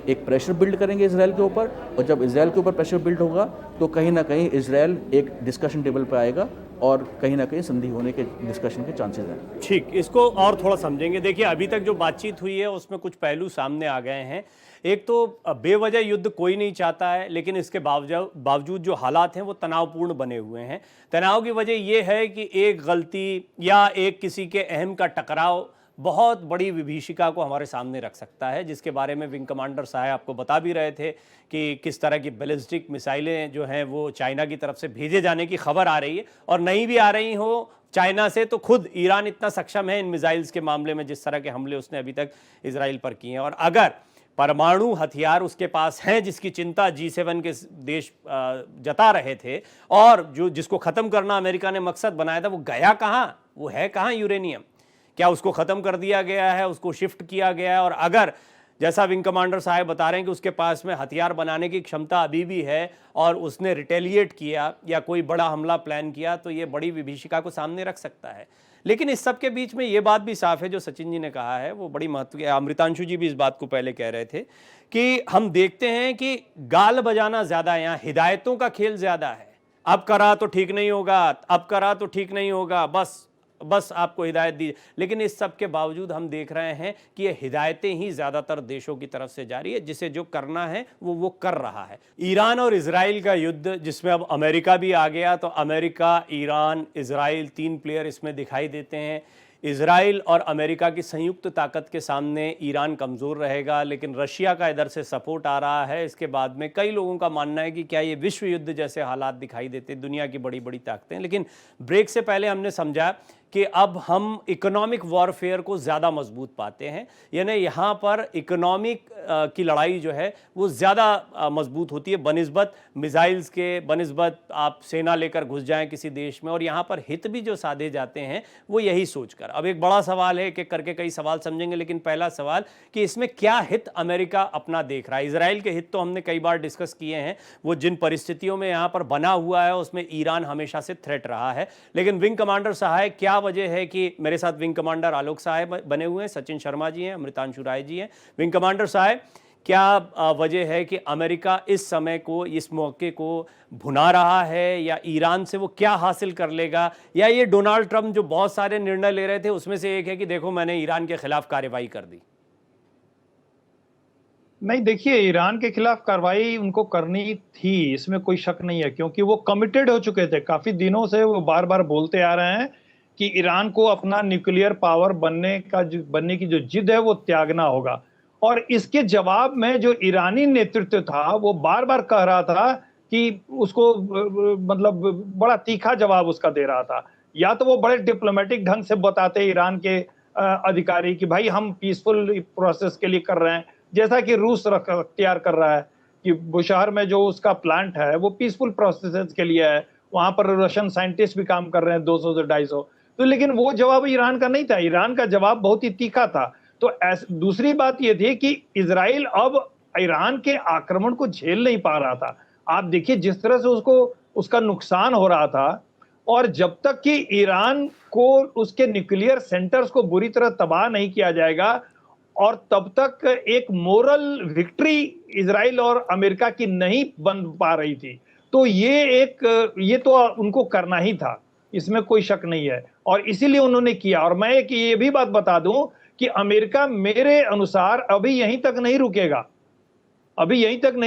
Speaker 5: एक प्रेशर बिल्ड करेंगे इसराइल के ऊपर, और जब इसराइल के ऊपर प्रेशर बिल्ड होगा तो कहीं ना कहीं इसराइल एक डिस्कशन टेबल पर आएगा, और कहीं ना कहीं संधि होने के डिस्कशन के चांसेस हैं।
Speaker 1: ठीक, इसको और थोड़ा समझेंगे। देखिए, अभी तक जो बातचीत हुई है उसमें कुछ पहलू सामने आ गए हैं। एक तो बेवजह युद्ध कोई नहीं चाहता है, लेकिन इसके बावजूद जो हालात हैं वो तनावपूर्ण बने हुए हैं। तनाव की वजह ये है कि एक गलती या एक किसी के अहम का टकराव बहुत बड़ी विभीषिका को हमारे सामने रख सकता है, जिसके बारे में विंग कमांडर साहब आपको बता भी रहे थे कि किस तरह की बैलिस्टिक मिसाइलें जो हैं वो चाइना की तरफ से भेजे जाने की खबर आ रही है, और नहीं भी आ रही हो चाइना से तो खुद ईरान इतना सक्षम है इन मिसाइल्स के मामले में, जिस तरह के हमले उसने अभी तक इजराइल पर किए हैं। और अगर परमाणु हथियार उसके पास हैं, जिसकी चिंता G7 के देश जता रहे थे, और जिसको ख़त्म करना अमेरिका ने मकसद बनाया था, वो गया कहाँ, वो है कहाँ यूरेनियम? क्या उसको ख़त्म कर दिया गया है, उसको शिफ्ट किया गया है? और अगर जैसा विंग कमांडर साहब बता रहे हैं कि उसके पास में हथियार बनाने की क्षमता अभी भी है और उसने रिटेलिएट किया या कोई बड़ा हमला प्लान किया, तो ये बड़ी विभीषिका को सामने रख सकता है। लेकिन इस सब के बीच में ये बात भी साफ है जो सचिन जी ने कहा है, वो बड़ी महत्व की। अमृतांशु जी भी इस बात को पहले कह रहे थे कि हम देखते हैं कि गाल बजाना ज़्यादा है, यहाँ हिदायतों का खेल ज़्यादा है। अब करा तो ठीक नहीं होगा, अब करा तो ठीक नहीं होगा, बस आपको हिदायत दी। लेकिन इस सब के बावजूद हम देख रहे हैं कि ये हिदायतें ही ज़्यादातर देशों की तरफ से जारी है, जिसे जो करना है वो कर रहा है। ईरान और इजराइल का युद्ध, जिसमें अब अमेरिका भी आ गया, तो अमेरिका, ईरान, इजराइल, 3 प्लेयर इसमें दिखाई देते हैं। इजराइल और अमेरिका की संयुक्त ताकत के सामने ईरान कमज़ोर रहेगा, लेकिन रशिया का इधर से सपोर्ट आ रहा है। इसके बाद में कई लोगों का मानना है कि क्या ये विश्व युद्ध जैसे हालात दिखाई देते, दुनिया की बड़ी बड़ी ताकतें। लेकिन ब्रेक से पहले हमने समझा कि अब हम इकोनॉमिक वॉरफेयर को ज़्यादा मजबूत पाते हैं, यानी यहाँ पर इकोनॉमिक की लड़ाई जो है वो ज़्यादा मजबूत होती है बनिस्बत मिसाइल्स के, बनिस्बत आप सेना लेकर घुस जाएं किसी देश में, और यहाँ पर हित भी जो साधे जाते हैं वो यही सोचकर। अब एक बड़ा सवाल है कि करके कई सवाल समझेंगे, लेकिन पहला सवाल कि इसमें क्या हित अमेरिका अपना देख रहा है। इजराइल के हित तो हमने कई बार डिस्कस किए हैं, वो जिन परिस्थितियों में यहाँ पर बना हुआ है उसमें ईरान हमेशा से थ्रेट रहा है। लेकिन विंग कमांडर साहब, क्या वजह है कि मेरे साथ विंग कमांडर आलोक साहब बने हुए हैं, सचिन शर्मा जी हैं, अमृतांशु राय जी हैं। विंग कमांडर साहब, क्या वजह है कि अमेरिका इस समय को, इस मौके को भुना रहा है, या ईरान से वो क्या हासिल कर लेगा, या ये डोनाल्ड ट्रंप जो बहुत सारे निर्णय ले रहे थे उसमें से एक है कि देखो मैंने ईरान के खिलाफ कार्रवाई कर दी?
Speaker 3: नहीं, देखिए, ईरान के खिलाफ कार्रवाई उनको करनी थी, इसमें कोई शक नहीं है, क्योंकि वो कमिटेड हो चुके थे। काफी दिनों से वो बार बार बोलते आ रहे हैं कि ईरान को अपना न्यूक्लियर पावर बनने की जो जिद है वो त्यागना होगा। और इसके जवाब में जो ईरानी नेतृत्व था वो बार बार कह रहा था कि उसको मतलब बड़ा तीखा जवाब उसका दे रहा था। या तो वो बड़े डिप्लोमेटिक ढंग से बताते ईरान के अधिकारी कि भाई हम पीसफुल प्रोसेस के लिए कर रहे हैं, जैसा कि रूस अख्तियार कर रहा है कि बुशाहर में जो उसका प्लांट है वो पीसफुल प्रोसेस के लिए है, वहां पर रशियन साइंटिस्ट भी काम कर रहे हैं 200 से 250। तो लेकिन वो जवाब ईरान का नहीं था, ईरान का जवाब बहुत ही तीखा था। तो दूसरी बात ये थी कि इजराइल अब ईरान के आक्रमण को झेल नहीं पा रहा था। आप देखिए जिस तरह से उसका नुकसान हो रहा था, और जब तक कि ईरान को उसके न्यूक्लियर सेंटर्स को बुरी तरह तबाह नहीं किया जाएगा, और तब तक एक मोरल विक्ट्री इजराइल और अमेरिका की नहीं बन पा रही थी। तो ये तो उनको करना ही था, इसमें कोई शक नहीं है, और इसीलिए उन्होंने किया। और मैं ये भी बात बता दूं कि अमेरिका मेरे अनुसार अभी यहीं तक नहीं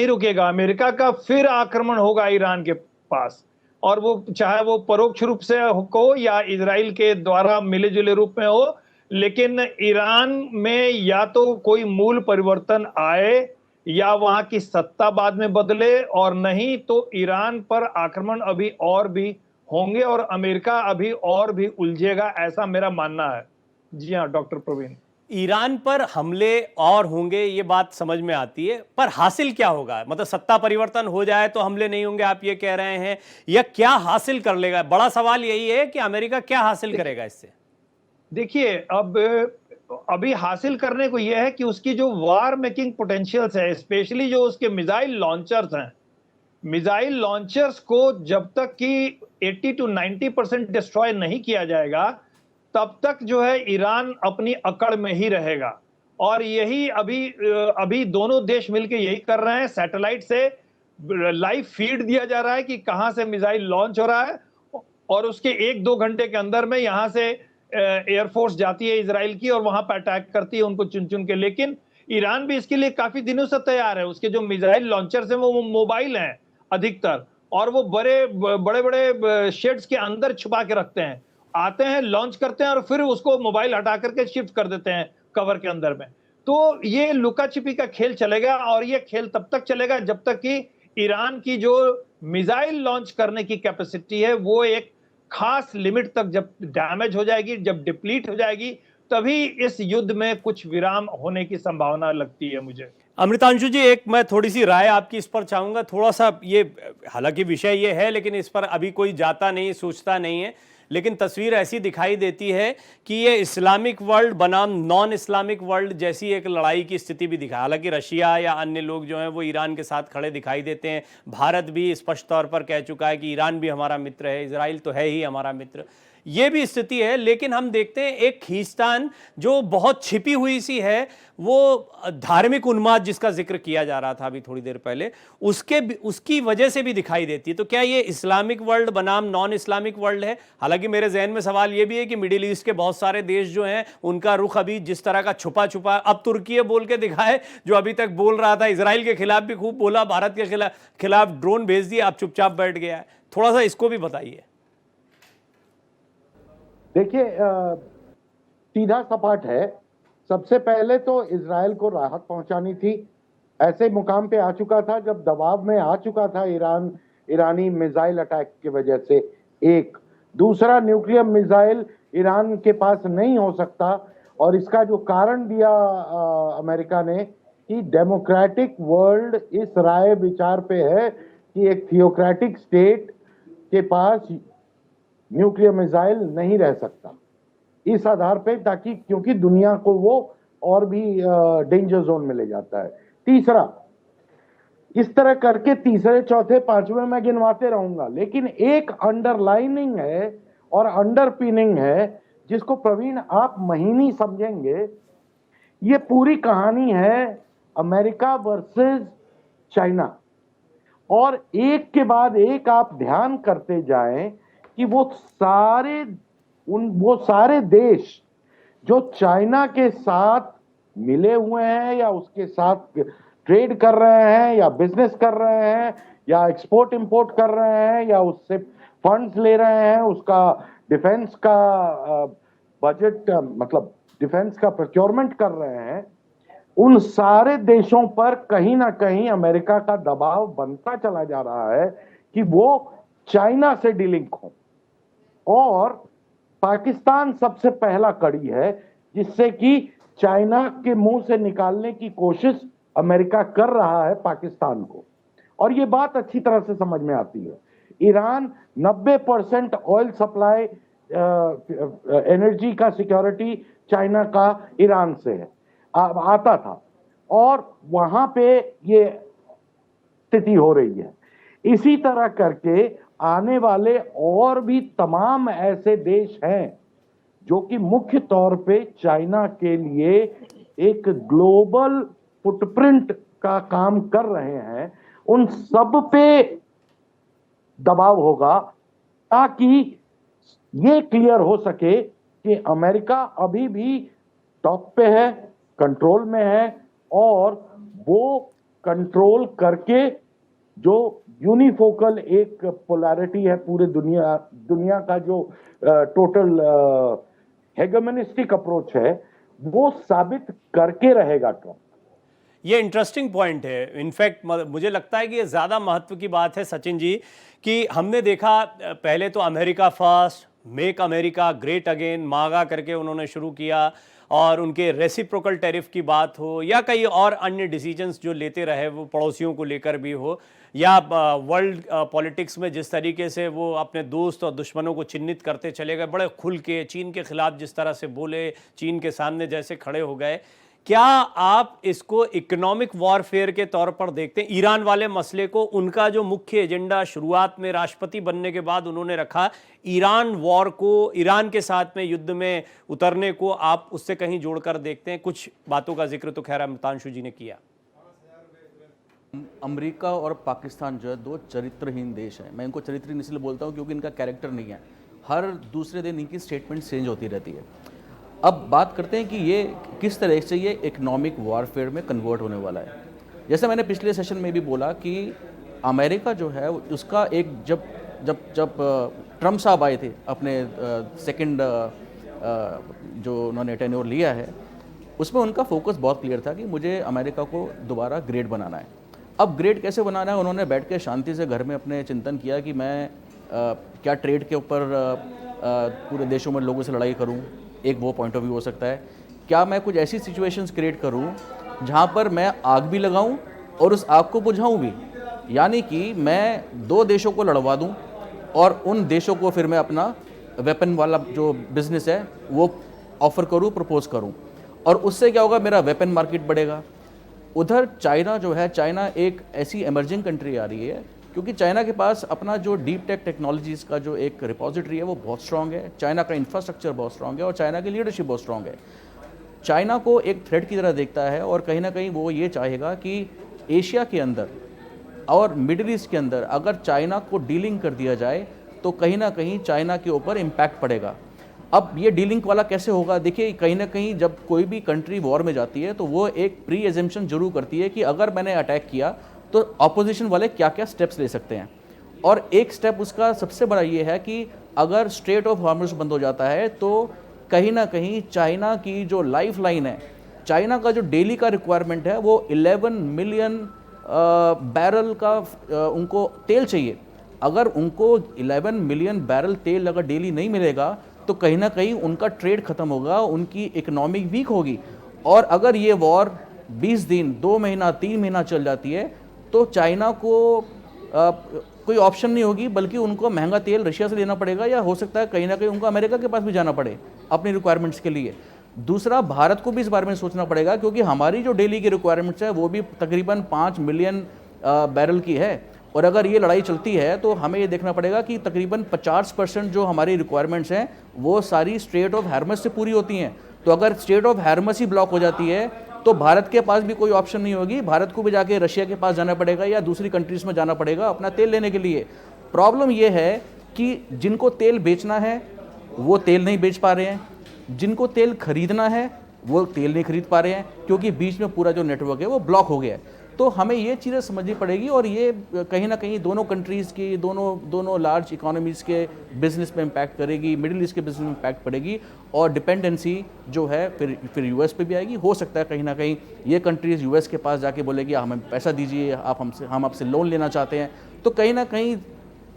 Speaker 3: रुकेगा, अमेरिका का फिर आक्रमण होगा ईरान के पास। और वो चाहे वो परोक्ष रूप से हो या इजराइल के द्वारा मिले जुले रूप में हो, लेकिन ईरान में या तो कोई मूल परिवर्तन आए या वहां की सत्ता बाद में बदले, और नहीं तो ईरान पर आक्रमण अभी और भी होंगे और अमेरिका अभी और भी उलझेगा, ऐसा मेरा मानना है। जी हाँ डॉक्टर प्रवीण।
Speaker 1: ईरान पर हमले और होंगे, ये बात समझ में आती है, पर हासिल क्या होगा? मतलब सत्ता परिवर्तन हो जाए तो हमले नहीं होंगे, आप ये कह रहे हैं, या क्या हासिल कर लेगा? बड़ा सवाल यही है कि अमेरिका क्या हासिल करेगा इससे।
Speaker 3: देखिए, अब अभी हासिल करने को यह है कि उसकी जो वार मेकिंग पोटेंशियल्स है, स्पेशली जो उसके मिसाइल लॉन्चर्स हैं, मिसाइल लॉन्चर्स को जब तक कि 80 to 90% डिस्ट्रॉय नहीं किया जाएगा, तब तक जो है ईरान अपनी अकड़ में ही रहेगा। और यही अभी दोनों देश मिलकर यही कर रहे हैं। सैटेलाइट से लाइव फीड दिया जा रहा है कि कहां से मिसाइल लॉन्च हो रहा है, और उसके 1-2 घंटे के अंदर में यहां से एयरफोर्स जाती है इजराइल की और वहां पर अटैक करती है उनको चुन चुन के। लेकिन ईरान भी इसके लिए काफी दिनों से तैयार है। उसके जो मिसाइल लॉन्चर्स हैं वो मोबाइल हैं अधिकतर, और वो बड़े बड़े शेड्स के अंदर छुपा के रखते हैं, आते हैं, लॉन्च करते हैं और फिर उसको मोबाइल हटा करके शिफ्ट कर देते हैं कवर के अंदर में। तो ये लुका छिपी का खेल चलेगा, और ये खेल तब तक चलेगा जब तक कि ईरान की जो मिसाइल लॉन्च करने की कैपेसिटी है वो एक खास लिमिट तक जब डैमेज हो जाएगी, जब डिप्लीट हो जाएगी, तभी इस युद्ध में कुछ विराम होने की संभावना लगती है मुझे।
Speaker 1: अमृतांशु जी, एक मैं थोड़ी सी राय आपकी इस पर चाहूंगा। थोड़ा सा ये, हालांकि विषय ये है लेकिन इस पर अभी कोई जाता नहीं, सोचता नहीं है, लेकिन तस्वीर ऐसी दिखाई देती है कि ये इस्लामिक वर्ल्ड बनाम नॉन इस्लामिक वर्ल्ड जैसी एक लड़ाई की स्थिति भी दिखा। हालांकि रशिया या अन्य लोग जो हैं वो ईरान के साथ खड़े दिखाई देते हैं। भारत भी स्पष्ट तौर पर कह चुका है कि ईरान भी हमारा मित्र है, इजराइल तो है ही हमारा मित्र, ये भी स्थिति है। लेकिन हम देखते हैं एक खींचतान जो बहुत छिपी हुई सी है, वो धार्मिक उन्माद जिसका जिक्र किया जा रहा था अभी थोड़ी देर पहले, उसकी वजह से भी दिखाई देती है। तो क्या ये इस्लामिक वर्ल्ड बनाम नॉन इस्लामिक वर्ल्ड है? हालांकि मेरे जहन में सवाल ये भी है कि मिडिल ईस्ट के बहुत सारे देश जो हैं उनका रुख अभी जिस तरह का छुपा छुपा, अब तुर्की बोल के दिखाए, जो अभी तक बोल रहा था, इजराइल के खिलाफ भी खूब बोला, भारत के खिलाफ ड्रोन भेज दिया, अब चुपचाप बैठ गया है। थोड़ा सा इसको भी बताइए।
Speaker 4: देखिए, सीधा सपाट है। सबसे पहले तो इजराइल को राहत पहुंचानी थी। ऐसे मुकाम पे आ चुका था जब दबाव में आ चुका था ईरानी मिसाइल अटैक की वजह से। एक दूसरा, न्यूक्लियर मिसाइल ईरान के पास नहीं हो सकता, और इसका जो कारण दिया अमेरिका ने कि डेमोक्रेटिक वर्ल्ड इस राय विचार पे है कि एक थियोक्रेटिक स्टेट के पास न्यूक्लियर मिसाइल नहीं रह सकता, इस आधार पे, ताकि क्योंकि दुनिया को वो और भी डेंजर जोन में ले जाता है। तीसरा, इस तरह करके तीसरे चौथे पांचवें मैं गिनवाते रहूंगा, लेकिन एक अंडरलाइनिंग है और अंडरपिनिंग है जिसको प्रवीण आप महीनी समझेंगे। ये पूरी कहानी है अमेरिका वर्सेस चाइना, और एक के बाद एक आप ध्यान करते जाएं कि वो सारे देश जो चाइना के साथ मिले हुए हैं या उसके साथ ट्रेड कर रहे हैं या बिजनेस कर रहे हैं या एक्सपोर्ट इंपोर्ट कर रहे हैं या उससे फंड्स ले रहे हैं, उसका डिफेंस का बजट, मतलब डिफेंस का प्रोक्योरमेंट कर रहे हैं, उन सारे देशों पर कहीं ना कहीं अमेरिका का दबाव बनता चला जा रहा है कि वो चाइना से डीलिंक हो। और पाकिस्तान सबसे पहला कड़ी है जिससे कि चाइना के मुंह से निकालने की कोशिश अमेरिका कर रहा है पाकिस्तान को, और ये बात अच्छी तरह से समझ में आती है। ईरान 90% ऑयल सप्लाई, एनर्जी का सिक्योरिटी चाइना का ईरान से है, आता था, और वहां पे ये स्थिति हो रही है। इसी तरह करके आने वाले और भी तमाम ऐसे देश हैं जो कि मुख्य तौर पे चाइना के लिए एक ग्लोबल फुटप्रिंट का काम कर रहे हैं, उन सब पे दबाव होगा ताकि ये क्लियर हो सके कि अमेरिका अभी भी टॉप पे है, कंट्रोल में है, और वो कंट्रोल करके जो यूनिफोकल एक पोलैरिटी है पूरे दुनिया का जो टोटल हेगेमोनिस्टिक अप्रोच है, वो साबित करके रहेगा ट्रंप।
Speaker 1: ये इंटरेस्टिंग पॉइंट है। इनफैक्ट मुझे लगता है कि ये ज़्यादा महत्व की बात है सचिन जी, कि हमने देखा पहले तो America first, make America great again, मागा करके उन्होंने शुरू किया, और उनके रेसिप्रोकल टैरिफ की बात हो या कई और अन्य डिसीजंस जो लेते रहे, वो पड़ोसियों को लेकर भी हो, या वर्ल्ड पॉलिटिक्स में जिस तरीके से वो अपने दोस्त और दुश्मनों को चिन्हित करते चले गए, बड़े खुल के चीन के खिलाफ जिस तरह से बोले, चीन के सामने जैसे खड़े हो गए। क्या आप इसको इकोनॉमिक वॉरफेयर के तौर पर देखते हैं? ईरान वाले मसले को उनका जो मुख्य एजेंडा शुरुआत में राष्ट्रपति बनने के बाद उन्होंने रखा, ईरान वॉर को, ईरान के साथ में युद्ध में उतरने को आप उससे कहीं जोड़कर देखते हैं? कुछ बातों का जिक्र तो खैर अमितांशु जी ने किया।
Speaker 5: अमेरिका और पाकिस्तान जो है दो चरित्रहीन देश हैं। मैं इनको चरित्रहीन इसलिए बोलता हूँ क्योंकि इनका कैरेक्टर नहीं है। हर दूसरे दिन इनकी स्टेटमेंट चेंज होती रहती है। अब बात करते हैं कि ये किस तरह से ये इकोनॉमिक वॉरफेयर में कन्वर्ट होने वाला है। जैसे मैंने पिछले सेशन में भी बोला कि अमेरिका जो है उसका एक जब जब जब ट्रम्प साहब आए थे अपने सेकंड जो उन्होंने टेन्योर लिया है, उसमें उनका फोकस बहुत क्लियर था कि मुझे अमेरिका को दोबारा ग्रेट बनाना है। अब ग्रेट कैसे बनाना है, उन्होंने बैठ के शांति से घर में अपने चिंतन किया कि मैं क्या ट्रेड के ऊपर पूरे देशों में लोगों से लड़ाई करूं, एक वो पॉइंट ऑफ व्यू हो सकता है। क्या मैं कुछ ऐसी सिचुएशंस क्रिएट करूं जहां पर मैं आग भी लगाऊं और उस आग को बुझाऊं भी, यानी कि मैं दो देशों को लड़वा दूं और उन देशों को फिर मैं अपना वेपन वाला जो बिजनेस है वो ऑफर करूं, प्रपोज करूं, और उससे क्या होगा, मेरा वेपन मार्केट बढ़ेगा। उधर चाइना जो है, चाइना एक ऐसी इमर्जिंग कंट्री आ रही है क्योंकि चाइना के पास अपना जो डीप टेक टेक्नोलॉजीज़ का जो एक रिपोजिटरी है वो बहुत स्ट्रांग है, चाइना का इंफ्रास्ट्रक्चर बहुत स्ट्रांग है और चाइना की लीडरशिप बहुत स्ट्रांग है। चाइना को एक थ्रेट की तरह देखता है और कहीं ना कहीं वो ये चाहेगा कि एशिया के अंदर और मिडिल ईस्ट के अंदर अगर चाइना को डीलिंग कर दिया जाए तो कहीं ना कहीं चाइना के ऊपर इम्पैक्ट पड़ेगा। अब ये डीलिंग वाला कैसे होगा, देखिए कहीं ना कहीं जब कोई भी कंट्री वॉर में जाती है तो वो एक प्री एजम्पशन जरूर करती है कि अगर मैंने अटैक किया तो अपोजिशन वाले क्या क्या स्टेप्स ले सकते हैं, और एक स्टेप उसका सबसे बड़ा ये है कि अगर स्ट्रेट ऑफ हॉर्मुज़ बंद हो जाता है तो कहीं ना कहीं चाइना की जो लाइफ लाइन है, चाइना का जो डेली का रिक्वायरमेंट है वो 11 मिलियन बैरल का उनको तेल चाहिए। अगर उनको 11 मिलियन बैरल तेल अगर डेली नहीं मिलेगा तो कहीं ना कहीं उनका ट्रेड खत्म होगा, उनकी इकोनॉमी वीक होगी। और अगर ये वॉर 20 दिन, 2 महीना, 3 महीना चल जाती है तो चाइना को कोई ऑप्शन नहीं होगी, बल्कि उनको महंगा तेल रशिया से लेना पड़ेगा, या हो सकता है कहीं ना कहीं उनको अमेरिका के पास भी जाना पड़े अपनी रिक्वायरमेंट्स के लिए। दूसरा, भारत को भी इस बारे में सोचना पड़ेगा क्योंकि हमारी जो डेली की रिक्वायरमेंट्स है वो भी तकरीबन 5 मिलियन बैरल की है, और अगर ये लड़ाई चलती है तो हमें ये देखना पड़ेगा कि तकरीबन 50% जो हमारी रिक्वायरमेंट्स हैं वो सारी स्ट्रेट ऑफ हार्मस से पूरी होती हैं। तो अगर straight of harms he block हो जाती है तो भारत के पास भी कोई ऑप्शन नहीं होगी, भारत को भी जाके रशिया के पास जाना पड़ेगा या दूसरी कंट्रीज में जाना पड़ेगा अपना तेल लेने के लिए। प्रॉब्लम ये है कि जिनको तेल बेचना है वो तेल नहीं बेच पा रहे हैं, जिनको तेल खरीदना है वो तेल नहीं खरीद पा रहे हैं क्योंकि बीच में पूरा जो नेटवर्क है वो ब्लॉक हो गया है। तो हमें ये चीज़ें समझनी पड़ेगी और ये कहीं ना कहीं दोनों कंट्रीज़ की, दोनों लार्ज इकोनॉमीज़ के बिजनेस पे इम्पैक्ट करेगी, मिडिल ईस्ट के बिजनेस में इम्पैक्ट पड़ेगी, और डिपेंडेंसी जो है फिर यूएस पे भी आएगी। हो सकता है कहीं ना कहीं ये कंट्रीज़ यूएस के पास जाके बोलेगी हमें पैसा दीजिए, हम आपसे लोन लेना चाहते हैं। तो कहीं ना कहीं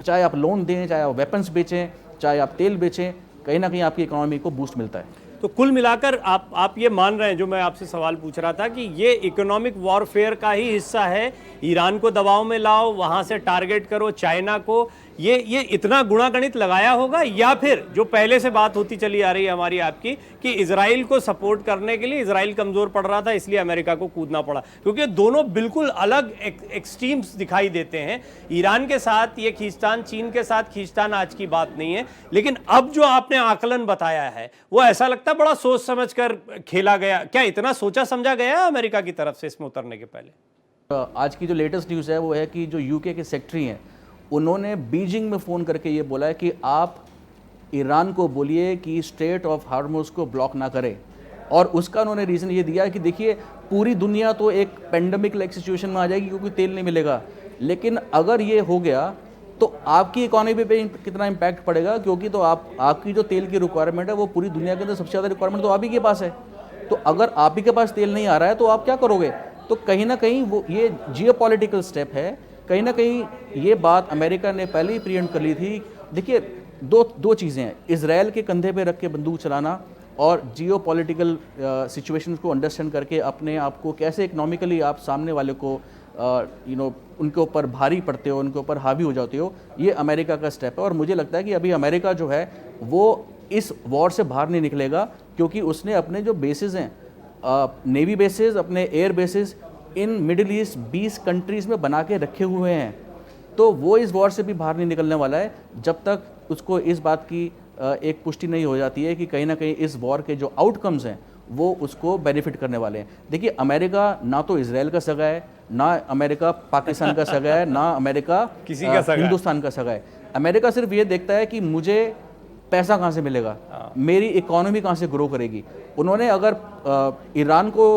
Speaker 5: चाहे आप लोन दें, चाहे आप वेपन्स बेचें, चाहे आप तेल बेचें, कहीं ना कहीं आपकी इकोनॉमी को बूस्ट मिलता है।
Speaker 1: तो कुल मिलाकर आप ये मान रहे हैं, जो मैं आपसे सवाल पूछ रहा था, कि ये इकोनॉमिक वॉरफेयर का ही हिस्सा है, ईरान को दबाव में लाओ, वहां से टारगेट करो चाइना को, ये इतना गुणागणित लगाया होगा, या फिर जो पहले से बात होती चली आ रही है हमारी आपकी कि इजराइल को सपोर्ट करने के लिए इजराइल कमजोर पड़ रहा था इसलिए अमेरिका को कूदना पड़ा, क्योंकि दोनों बिल्कुल अलग एक्सट्रीम्स दिखाई देते हैं। ईरान के साथ ये खींचतान, चीन के साथ खींचतान आज की बात नहीं है, लेकिन अब जो आपने आकलन बताया है वो ऐसा लगता है बड़ा सोच समझ कर खेला गया। क्या इतना सोचा समझा गया है अमेरिका की तरफ से इसमें उतरने के पहले?
Speaker 5: आज की जो लेटेस्ट न्यूज़ है वो है कि जो यूके के सेक्रेटरी हैं उन्होंने बीजिंग में फ़ोन करके ये बोला है कि आप ईरान को बोलिए कि स्ट्रेट ऑफ हार्मुज़ को ब्लॉक ना करें, और उसका उन्होंने रीज़न ये दिया कि देखिए पूरी दुनिया तो एक पेंडेमिक लाइक सिचुएशन में आ जाएगी क्योंकि तेल नहीं मिलेगा, लेकिन अगर ये हो गया तो आपकी इकोनॉमी पे कितना इम्पैक्ट पड़ेगा, क्योंकि तो आपकी जो तेल की रिक्वायरमेंट है वो पूरी दुनिया के अंदर सबसे ज़्यादा रिक्वायरमेंट तो आप ही के पास है। तो अगर आप ही के पास तेल नहीं आ रहा है तो आप क्या करोगे? तो कहीं ना कहीं वो ये जियोपॉलिटिकल स्टेप है। कहीं ना कहीं ये बात अमेरिका ने पहले ही प्रीएम्प्ट कर ली थी। देखिए दो चीज़ें हैं, इजराइल के कंधे पे रख के बंदूक चलाना और जियोपॉलिटिकल सिचुएशंस को अंडरस्टैंड करके अपने आप को कैसे इकोनॉमिकली आप सामने वाले को उनके ऊपर भारी पड़ते हो, उनके ऊपर हावी हो जाते हो, ये अमेरिका का स्टेप है। और मुझे लगता है कि अभी अमेरिका जो है वो इस वॉर से बाहर नहीं निकलेगा, क्योंकि उसने अपने जो बेसिस हैं, नेवी बेसिस, अपने air bases in middle east 20 countries में बना के रखे हुए हैं। तो वो इस वॉर से भी बाहर नहीं निकलने वाला है जब तक उसको इस बात की एक पुष्टि नहीं हो जाती है कि कहीं ना कहीं इस वॉर के जो आउटकम्स हैं वो उसको बेनिफिट करने वाले हैं। देखिए अमेरिका ना तो इजराइल का सगा है, ना अमेरिका पाकिस्तान का सगा है, ना अमेरिका
Speaker 1: किसी का सगा है।
Speaker 5: हिंदुस्तान का सगा है। अमेरिका सिर्फ ये देखता है कि मुझे पैसा कहाँ से मिलेगा, मेरी इकोनॉमी कहाँ से ग्रो करेगी। उन्होंने अगर ईरान को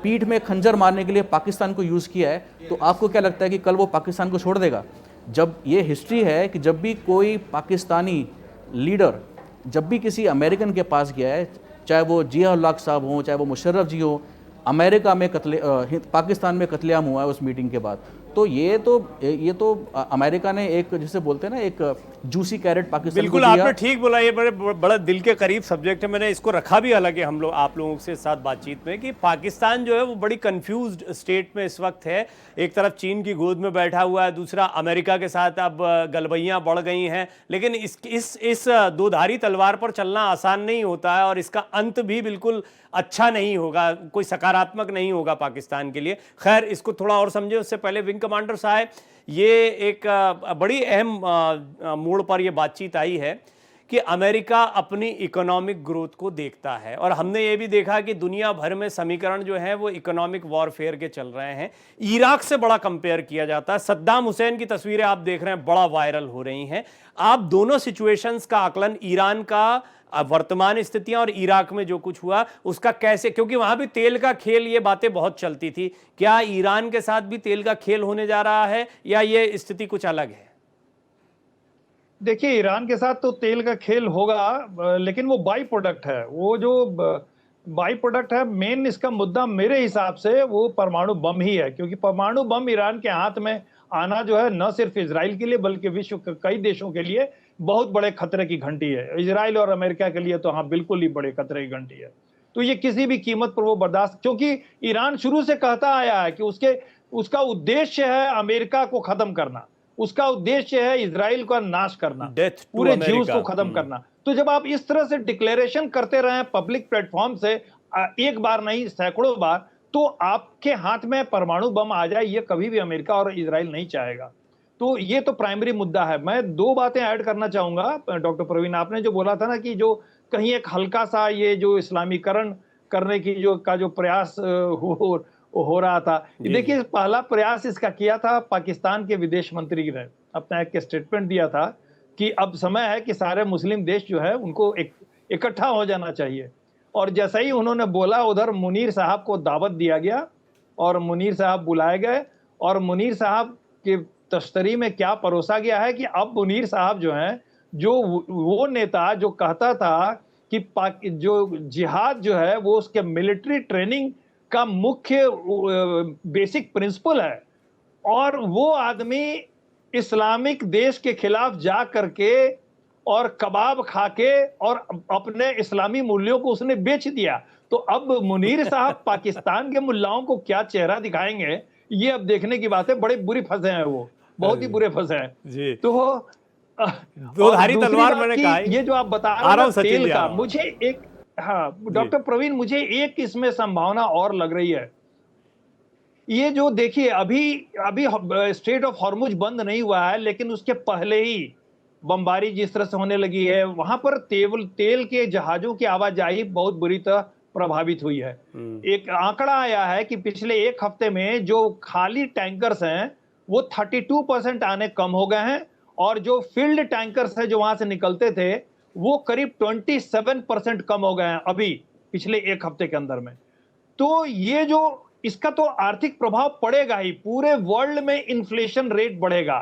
Speaker 5: पीठ में खंजर मारने के लिए पाकिस्तान को यूज़ किया है, तो आपको क्या लगता है कि कल वो पाकिस्तान को छोड़ देगा? जब ये हिस्ट्री है कि जब भी कोई पाकिस्तानी लीडर जब भी किसी अमेरिकन के पास गया है, चाहे वो जिया उल हक साहब हों, चाहे वो मुशर्रफ जी हो, अमेरिका में पाकिस्तान में कत्लेआम हुआ है उस मीटिंग के बाद। तो ये तो अमेरिका ने एक, जिसे बोलते हैं ना, एक जूसी कैरेट पाकिस्तान
Speaker 1: बिल्कुल
Speaker 5: को दिया।
Speaker 1: आपने ठीक बोला। ये बड़ा दिल के करीब सब्जेक्ट है। मैंने इसको रखा भी हालांकि आप लोगों के साथ बातचीत में कि पाकिस्तान जो है वो बड़ी कंफ्यूज्ड स्टेट में इस वक्त है। एक तरफ चीन की गोद में बैठा हुआ है, दूसरा अमेरिका के साथ अब गलबैयां बढ़ गई हैं। लेकिन इस दोधारी तलवार पर चलना आसान नहीं होता है और इसका अंत भी बिल्कुल अच्छा नहीं होगा, कोई सकारात्मक नहीं होगा पाकिस्तान के लिए। खैर, इसको थोड़ा और समझे उससे पहले विंग कमांडर साहब, ये एक बड़ी अहम मोड़ पर यह बातचीत आई है कि अमेरिका अपनी इकोनॉमिक ग्रोथ को देखता है और हमने ये भी देखा कि दुनिया भर में समीकरण जो है वो इकोनॉमिक वॉरफेयर के चल रहे हैं। इराक से बड़ा कंपेयर किया जाता है। सद्दाम हुसैन की तस्वीरें आप देख रहे हैं, बड़ा वायरल हो रही हैं। आप दोनों सिचुएशंस का आकलन, ईरान का वर्तमान स्थितियां और इराक में जो कुछ हुआ उसका कैसे, क्योंकि वहां भी तेल का खेल, ये बातें बहुत चलती थी, क्या ईरान के साथ भी तेल का खेल होने जा रहा है या ये स्थिति कुछ अलग है?
Speaker 3: देखिए, ईरान के साथ तो तेल का खेल होगा, लेकिन वो बाई प्रोडक्ट है। वो जो बाई प्रोडक्ट है, मेन इसका मुद्दा मेरे हिसाब से वो परमाणु बम ही है, क्योंकि परमाणु बम ईरान के हाथ में आना जो है न सिर्फ इजराइल के लिए बल्कि विश्व के कई देशों के लिए बहुत बड़े खतरे की घंटी है। इजराइल और अमेरिका के लिए तो हाँ बिल्कुल ही बड़े खतरे की घंटी है। तो ये किसी भी कीमत पर वो बर्दाश्त, क्योंकि ईरान शुरू से कहता आया है कि उसका उद्देश्य है अमेरिका को खत्म करना, उसका उद्देश्य है इजराइल का नाश करना, पूरे ज्यूज को खत्म करना। तो जब आप इस तरह से डिक्लेरेशन करते रहे पब्लिक प्लेटफॉर्म से, एक बार नहीं सैकड़ों बार, तो आपके हाथ में परमाणु बम आ जाए, ये कभी भी अमेरिका और इजराइल नहीं चाहेगा। तो ये तो प्राइमरी मुद्दा है। मैं दो बातें ऐड करना चाहूंगा डॉक्टर प्रवीण, आपने जो बोला था ना कि जो कहीं एक हल्का सा ये जो इस्लामीकरण करने की जो प्रयास हो रहा था, देखिए पहला प्रयास इसका किया था पाकिस्तान के विदेश मंत्री ने, अपना एक स्टेटमेंट दिया था कि अब समय है कि सारे मुस्लिम देश जो है उनको इकट्ठा हो जाना चाहिए। और जैसा ही उन्होंने बोला, उधर मुनीर साहब को दावत दिया गया और मुनीर साहब बुलाए गए और मुनीर साहब के तश्तरी में क्या परोसा गया है कि अब मुनीर साहब जो हैं, जो वो नेता जो कहता था कि जो जिहाद जो है वो उसके मिलिट्री ट्रेनिंग का मुख्य बेसिक प्रिंसिपल है, और वो आदमी इस्लामिक देश के खिलाफ जा करके और कबाब खा के और अपने इस्लामी मूल्यों को उसने बेच दिया। तो अब मुनीर साहब पाकिस्तान के मुल्लाओं को क्या चेहरा दिखाएंगे, ये अब देखने की बात है। बड़े बुरी फंसे हैं वो, बहुत ही बुरे फंसे हैं। तो
Speaker 1: दोधारी तलवार मैंने कहा,
Speaker 3: ये जो आप बता रहे हैं तेल का, मुझे एक, हाँ डॉक्टर प्रवीण, मुझे एक इसमें संभावना और लग रही है। ये जो देखिए अभी स्ट्रेट ऑफ हॉर्मुज बंद नहीं हुआ है, लेकिन उसके पहले ही बमबारी जिस तरह से होने लगी है, वहां पर तेल के जहाजों की आवाजाही बहुत बुरी तरह प्रभावित हुई है। एक आंकड़ा आया है कि पिछले एक हफ्ते में जो खाली टैंकर्स हैं वो 32% आने कम हो गए हैं, और जो फील्ड टैंकर्स हैं जो वहां से निकलते थे वो करीब 27% कम हो गए हैं अभी पिछले एक हफ्ते के अंदर में। तो ये जो इसका तो आर्थिक प्रभाव पड़ेगा ही। पूरे वर्ल्ड में इन्फ्लेशन रेट बढ़ेगा,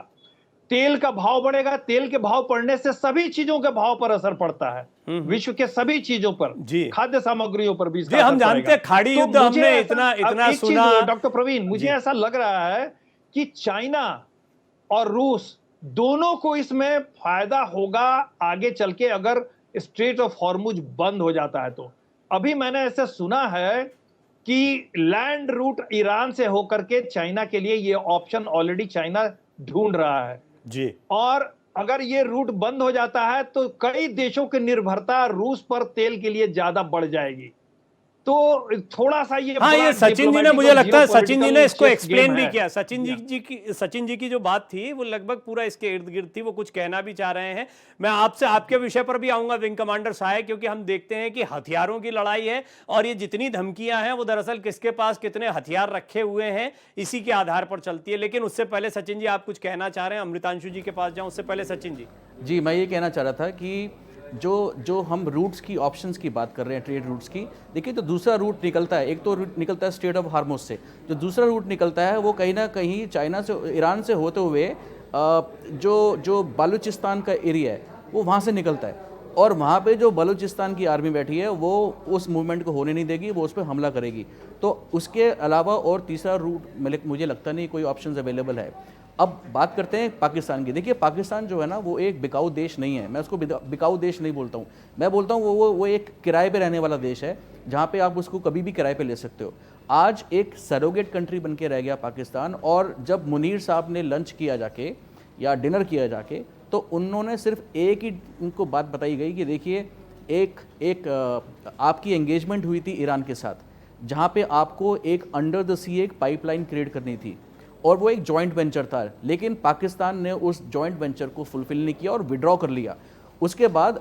Speaker 3: तेल का भाव बढ़ेगा, तेल के भाव बढ़ने से सभी चीजों के भाव पर असर पड़ता है, विश्व के सभी चीजों पर,
Speaker 1: जी।
Speaker 3: खाद्य सामग्रियों पर भी इसका
Speaker 1: जी, हम
Speaker 3: असर
Speaker 1: जानते
Speaker 3: पड़ेगा।
Speaker 1: हैं खाड़ी
Speaker 3: तो
Speaker 1: युद्ध
Speaker 3: मुझे
Speaker 1: हमने
Speaker 3: ऐसा-
Speaker 1: इतना
Speaker 3: अब
Speaker 1: इतना
Speaker 3: एक चीज,
Speaker 1: सुना।
Speaker 3: डॉक्टर प्रवीण, मुझे
Speaker 1: जी।
Speaker 3: ऐसा लग रहा है कि चाइना और रूस दोनों को इसमें फायदा होगा आगे चल के, अगर स्ट्रेट ऑफ हॉर्मुज बंद हो जाता है तो। अभी मैंने ऐसे सुना है कि लैंड रूट ईरान से होकर के चाइना के लिए ये ऑप्शन ऑलरेडी चाइना ढूंढ रहा है,
Speaker 1: जी।
Speaker 3: और अगर ये रूट बंद हो जाता है तो कई देशों की निर्भरता रूस पर तेल के लिए ज्यादा बढ़ जाएगी। तो थोड़ा सा ये
Speaker 1: हाँ,
Speaker 3: बड़ा
Speaker 1: ये सचिन जी ने,
Speaker 3: diplomatic
Speaker 1: मुझे
Speaker 3: और
Speaker 1: लगता है सचिन जी ने
Speaker 3: geopolitical
Speaker 1: इसको
Speaker 3: chess
Speaker 1: एक्सप्लेन
Speaker 3: game
Speaker 1: भी
Speaker 3: है।
Speaker 1: किया। सचिन जी की जो बात थी वो लगभग पूरा इसके इर्द गिर्द थी, वो कुछ कहना भी चाह रहे हैं। मैं आपसे आपके विषय पर भी आऊंगा विंग कमांडर साय, क्योंकि हम देखते हैं कि हथियारों की लड़ाई है और ये जितनी धमकियां हैं वो दरअसल किसके पास कितने हथियार रखे हुए हैं इसी के आधार पर चलती है। लेकिन उससे पहले सचिन जी आप कुछ कहना चाह रहे हैं, अमृतांशु जी के पास जाऊं उससे पहले सचिन जी।
Speaker 5: जी, मैं ये कहना चाह रहा था कि जो हम रूट्स की, ऑप्शंस की बात कर रहे हैं, ट्रेड रूट्स की, देखिए तो दूसरा रूट निकलता है, एक तो रूट निकलता है स्ट्रेट ऑफ हार्मुज से, जो दूसरा रूट निकलता है वो कहीं ना कहीं चाइना से, ईरान से होते हुए जो बलूचिस्तान का एरिया है वो वहाँ से निकलता है, और वहाँ पे जो बलूचिस्तान की आर्मी बैठी है वो उस मूवमेंट को होने नहीं देगी, वो उस पर हमला करेगी। तो उसके अलावा और तीसरा रूट मुझे लगता नहीं कोई ऑप्शंस अवेलेबल है। अब बात करते हैं पाकिस्तान की। देखिए पाकिस्तान जो है ना वो एक बिकाऊ देश नहीं है, मैं उसको बिकाऊ देश नहीं बोलता हूँ, मैं बोलता हूँ वो एक किराए पे रहने वाला देश है, जहाँ पे आप उसको कभी भी किराए पे ले सकते हो। आज एक सरोगेट कंट्री बन के रह गया पाकिस्तान, और जब मुनीर साहब ने लंच किया जाके या डिनर किया जाके, तो उन्होंने सिर्फ एक ही उनको बात बताई गई कि देखिए एक आपकी एंगेजमेंट हुई थी ईरान के साथ, जहाँ पे आपको एक अंडर द सी एक पाइपलाइन क्रिएट करनी थी, और वो एक जॉइंट वेंचर था, लेकिन पाकिस्तान ने उस जॉइंट वेंचर को फुलफिल नहीं किया और विड्रॉ कर लिया। उसके बाद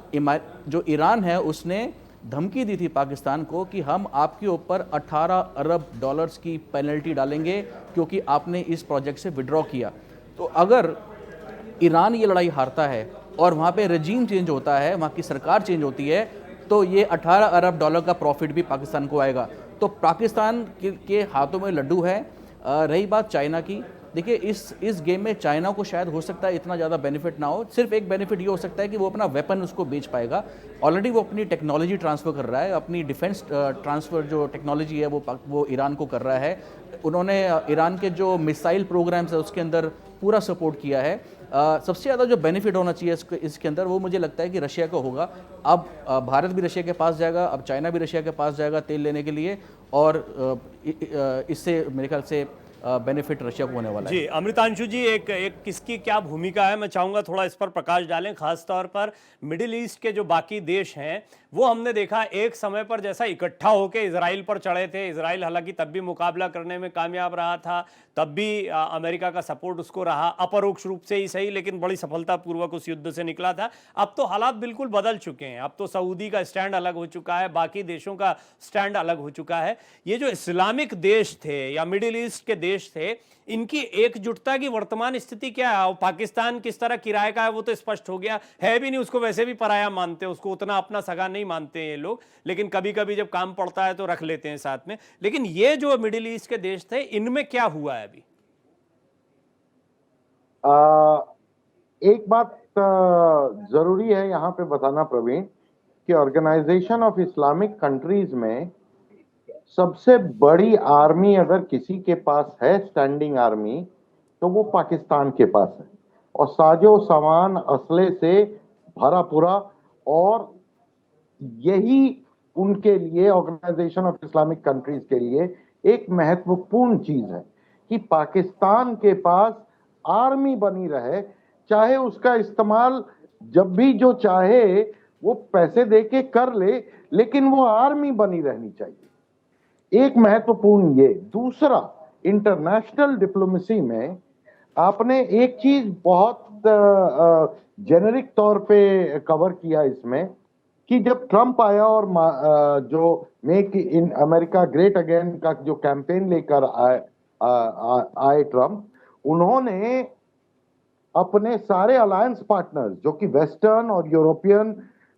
Speaker 5: जो ईरान है उसने धमकी दी थी पाकिस्तान को कि हम आपके ऊपर 18 अरब डॉलर्स की पेनल्टी डालेंगे क्योंकि आपने इस प्रोजेक्ट से विड्रॉ किया। तो अगर ईरान ये लड़ाई हारता है और वहाँ पे रजीम चेंज होता है, वहाँ की सरकार चेंज होती है, तो ये 18 अरब डॉलर का प्रॉफिट भी पाकिस्तान को आएगा। तो पाकिस्तान के हाथों में लड्डू है। रही बात चाइना की, देखिए इस गेम में चाइना को शायद हो सकता है इतना ज़्यादा बेनिफिट ना हो, सिर्फ एक बेनिफिट ये हो सकता है कि वो अपना वेपन उसको बेच पाएगा। ऑलरेडी वो अपनी टेक्नोलॉजी ट्रांसफ़र कर रहा है, अपनी डिफेंस ट्रांसफ़र जो टेक्नोलॉजी है वो ईरान को कर रहा है। उन्होंने ईरान के जो मिसाइल प्रोग्राम्स है उसके अंदर पूरा सपोर्ट किया है। सबसे ज़्यादा जो बेनिफिट होना चाहिए इसके अंदर, वो मुझे लगता है कि रशिया का होगा। अब भारत भी रशिया के पास जाएगा, अब चाइना भी रशिया के पास जाएगा तेल लेने के लिए, और इससे मेरे ख्याल से बेनिफिट रशिया को होने वाला है।
Speaker 1: जी, अमृतांशु जी, एक किसकी क्या भूमिका है, मैं चाहूंगा थोड़ा इस पर प्रकाश डालें। खास तौर पर मिडिल ईस्ट के जो बाकी देश हैं वो हमने देखा एक समय पर जैसा इकट्ठा होकर इजराइल पर चढ़े थे। इजराइल हालांकि तब भी मुकाबला करने में कामयाब रहा था, तब भी अमेरिका का सपोर्ट उसको रहा, अपरोक्ष रूप से ही सही, लेकिन बड़ी सफलतापूर्वक उस युद्ध से निकला था। अब तो हालात बिल्कुल बदल चुके हैं, अब तो सऊदी का स्टैंड अलग हो चुका है, बाकी देशों का स्टैंड अलग हो चुका है। ये जो इस्लामिक देश थे या मिडिल ईस्ट के देश थे, इनकी एकजुटता की वर्तमान स्थिति क्या है? और पाकिस्तान किस तरह किराए का है वो तो स्पष्ट हो गया है भी नहीं, उसको वैसे भी पराया मानते हैं, उसको उतना अपना सगा नहीं मानते हैं ये लोग, लेकिन कभी कभी जब काम पड़ता है तो रख लेते हैं साथ में। लेकिन ये जो मिडिल ईस्ट के देश थे, इनमें क्या हुआ है अभी?
Speaker 4: एक बात जरूरी है यहाँ पे बताना प्रवीण, कि ऑर्गेनाइजेशन ऑफ इस्लामिक कंट्रीज में सबसे बड़ी आर्मी अगर किसी के पास है, स्टैंडिंग आर्मी, तो वो पाकिस्तान के पास है, और साजो सामान असले से भरा पूरा। और यही उनके लिए, ऑर्गेनाइजेशन ऑफ इस्लामिक कंट्रीज के लिए एक महत्वपूर्ण चीज है कि पाकिस्तान के पास आर्मी बनी रहे, चाहे उसका इस्तेमाल जब भी जो चाहे वो पैसे देके कर ले, लेकिन वो आर्मी बनी रहनी चाहिए। एक महत्वपूर्ण ये। दूसरा, इंटरनेशनल डिप्लोमेसी में आपने एक चीज बहुत जेनेरिक तौर पे कवर किया इसमें, कि जब ट्रंप आया और जो make in America great again का जो कैंपेन लेकर आए ट्रंप, उन्होंने अपने सारे अलायंस पार्टनर्स जो कि वेस्टर्न और यूरोपियन,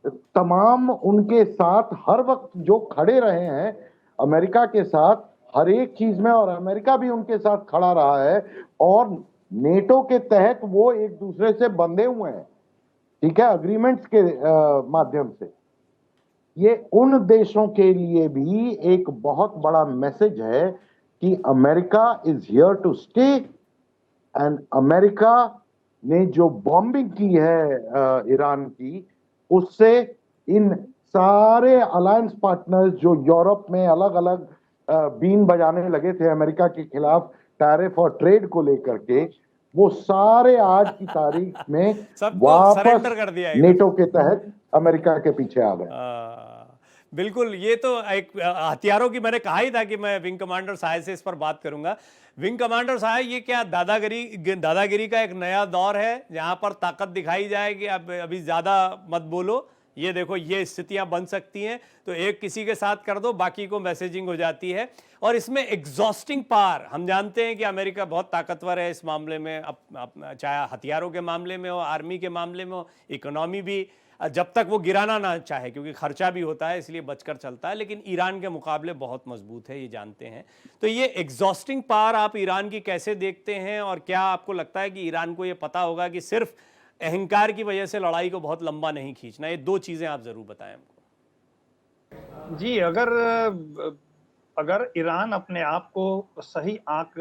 Speaker 4: तमाम उनके साथ हर वक्त जो खड़े रहे हैं अमेरिका के साथ, हर एक चीज में, और अमेरिका भी उनके साथ खड़ा रहा है, और नेटो के तहत वो एक दूसरे से बंधे हुए हैं, ठीक है, अग्रीमेंट्स के माध्यम से। ये उन देशों के लिए भी एक बहुत बड़ा मैसेज है कि America is here to stay, and America ने जो बॉम्बिंग की है ईरान की, उससे इन सारे अलायंस पार्टनर्स जो यूरोप में अलग अलग बीन बजाने लगे थे अमेरिका के खिलाफ टैरिफ और ट्रेड को लेकर के, वो सारे आज की तारीख में
Speaker 1: सबको सरेंडर कर दिया
Speaker 4: वापस
Speaker 1: एकदम।
Speaker 4: नेटो के तहत अमेरिका के पीछे आ गए।
Speaker 1: बिल्कुल, ये तो एक हथियारों की, मैंने कहा ही था कि मैं विंग कमांडर साय से इस पर बात करूंगा। विंग कमांडर साय, ये क्या दादागिरी का एक नया दौर है जहां पर ताकत दिखाई जाए कि अब अभी ज्यादा मत बोलो, ये देखो ये स्थितियां बन सकती हैं, तो एक किसी के साथ कर दो, बाकी को मैसेजिंग हो जाती है। और इसमें एग्जॉस्टिंग पावर, हम जानते हैं कि अमेरिका बहुत ताकतवर है इस मामले में, चाहे हथियारों के मामले में हो, आर्मी के मामले में हो, इकोनॉमी भी, जब तक वो गिराना ना चाहे, क्योंकि खर्चा भी होता है इसलिए बचकर चलता है, लेकिन ईरान के मुकाबले बहुत मजबूत है, ये जानते हैं। तो ये एग्जॉस्टिंग पावर आप ईरान की कैसे देखते हैं, और क्या आपको लगता है कि ईरान को ये पता होगा कि सिर्फ अहंकार की वजह से लड़ाई को बहुत लंबा नहीं खींचना? ये दो चीजें आप जरूर बताएं हमको।
Speaker 3: जी, अगर ईरान अपने आप को सही आंक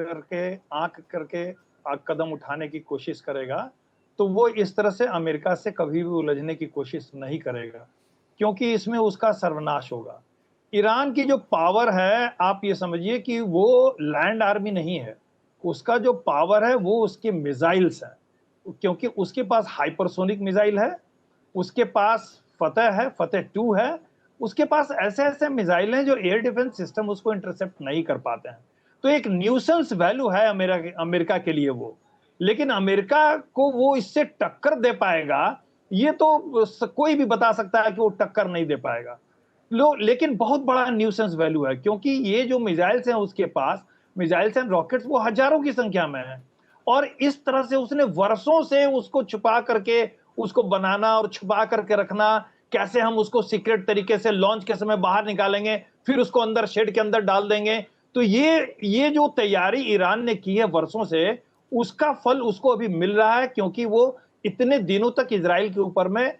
Speaker 3: करके कदम उठाने की कोशिश करेगा, तो वो इस तरह से अमेरिका से कभी भी उलझने की कोशिश नहीं करेगा, क्योंकि इसमें उसका सर्वनाश होगा। ईरान की जो पावर है, आप ये समझिए कि वो लैंड आर्मी नहीं है, उसका जो पावर है वो उसके मिसाइल्स है, क्योंकि उसके पास हाइपरसोनिक मिसाइल है, उसके पास फतेह है, फतेह 2 है, उसके पास ऐसे ऐसे मिसाइल हैं जो एयर डिफेंस सिस्टम उसको इंटरसेप्ट नहीं कर पाते हैं। तो एक न्यूसेंस वैल्यू है अमेरिका के लिए वो, लेकिन अमेरिका को वो इससे टक्कर दे पाएगा, ये तो कोई भी बता सकता है कि वो टक्कर नहीं दे पाएगा। लेकिन बहुत बड़ा न्यूसेंस वैल्यू है, क्योंकि ये जो मिसाइल्स हैं उसके पास, मिसाइल्स एंड रॉकेट्स वो हजारों की संख्या में हैं, और इस तरह से उसने वर्षों से उसको छुपा करके उसको बनाना और छुपा करके रखना, कैसे हम उसको सीक्रेट तरीके से लॉन्च के समय बाहर निकालेंगे, फिर उसको अंदर शेड के अंदर डाल देंगे। तो ये जो तैयारी ईरान ने की है वर्षों से, उसका फल उसको अभी मिल रहा है, क्योंकि वो इतने दिनों तक इजराइल के ऊपर में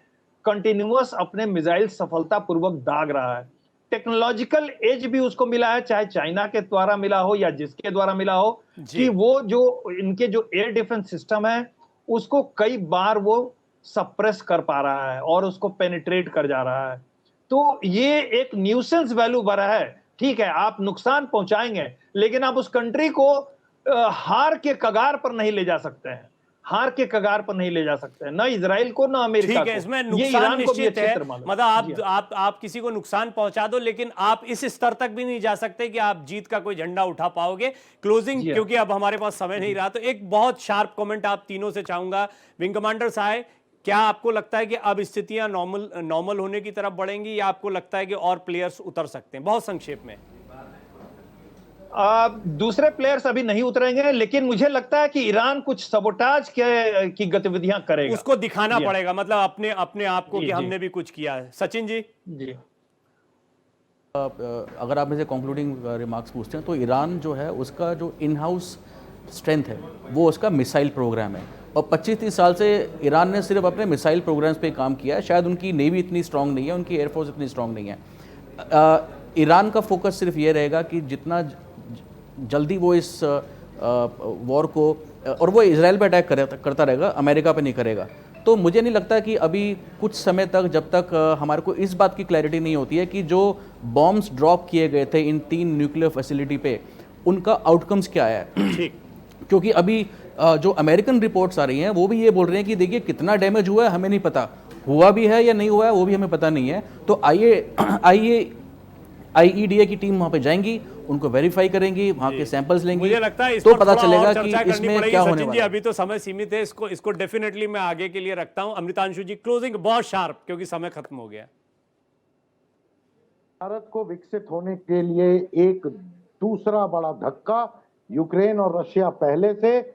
Speaker 3: कंटिन्यूअस अपने मिसाइल सफलतापूर्वक दाग रहा है। टेक्नोलॉजिकल एज भी उसको मिला है, चाहे चाइना के द्वारा मिला हो या जिसके द्वारा मिला हो, कि वो जो इनके जो एयर डिफेंस सिस्टम है उसको कई बार वो सप्रेस कर पा रहा है और उसको पेनिट्रेट कर जा रहा है। तो ये एक न्यूसेंस वैल्यू बड़ा है। ठीक है, आप नुकसान पहुंचाएंगे, लेकिन आप उस कंट्री को हार के कगार पर नहीं ले जा सकते हैं, हार के कगार पर नहीं ले जा सकते हैं, ना इजराइल को ना अमेरिका को।
Speaker 1: ठीक है, इसमें नुकसान निश्चित है, मतलब आप किसी को नुकसान पहुंचा दो, लेकिन आप इस स्तर तक भी नहीं जा सकते कि आप जीत का कोई झंडा उठा पाओगे। क्लोजिंग, क्योंकि अब हमारे पास समय नहीं रहा, तो एक बहुत शार्प कमेंट आप तीनों से चाहूंगा। विंग कमांडर साहब, क्या आपको लगता है कि अब स्थितियां नॉर्मल होने की तरफ बढ़ेंगी, या आपको लगता है कि और प्लेयर्स उतर सकते हैं? बहुत संक्षेप में।
Speaker 3: दूसरे प्लेयर्स अभी नहीं उतरेंगे, लेकिन मुझे लगता है कि ईरान कुछ सबोटाज की गतिविधियां करेगा,
Speaker 1: उसको दिखाना पड़ेगा, मतलब अपने आप को कि हमने भी कुछ किया है। सचिन जी।
Speaker 5: अगर आप मुझे कंक्लूडिंग रिमार्क्स पूछते हैं, तो ईरान जो है उसका जो इन हाउस स्ट्रेंथ है वो उसका मिसाइल प्रोग्राम है, और 25-30 साल से ईरान ने सिर्फ अपने मिसाइल प्रोग्राम्स पे काम किया है। शायद उनकी नेवी इतनी स्ट्रांग नहीं है, उनकी एयरफोर्स इतनी स्ट्रांग नहीं है। ईरान का फोकस सिर्फ ये रहेगा कि जितना जल्दी वो इस वॉर को, और वो इजराइल पे अटैक करता रहेगा, अमेरिका पे नहीं करेगा। तो मुझे नहीं लगता कि अभी कुछ समय तक, जब तक हमारे को इस बात की क्लैरिटी नहीं होती है कि जो बॉम्ब्स ड्रॉप किए गए थे इन 3 न्यूक्लियर फैसिलिटी पे, उनका आउटकम्स क्या है। क्योंकि अभी जो अमेरिकन रिपोर्ट्स आ रही हैं वो भी ये बोल रहे हैं कि देखिए कितना डैमेज हुआ है हमें नहीं पता, हुआ भी है या नहीं हुआ है वो भी हमें पता नहीं है। तो IEDA की टीम वहाँ पे जाएंगी, उनको वेरीफाई करेंगी, वहाँ के सैंपल्स लेंगी,
Speaker 1: मुझे लगता है
Speaker 5: तो पता चलेगा कि इसमें क्या होने वाला है।
Speaker 1: अभी तो समय सीमित है, इसको डेफिनेटली मैं आगे के लिए रखता हूं। अमृतांशु जी, क्लोजिंग बहुत शार्प, क्योंकि समय खत्म हो गया।
Speaker 4: भारत को विकसित होने के लिए एक दूसरा बड़ा धक्का, यूक्रेन और रशिया पहले से,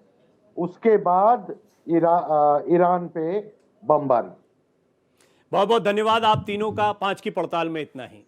Speaker 4: उसके बाद ईरान पे बमबारी।
Speaker 1: बहुत बहुत धन्यवाद आप तीनों का। 5 की पड़ताल में इतना ही।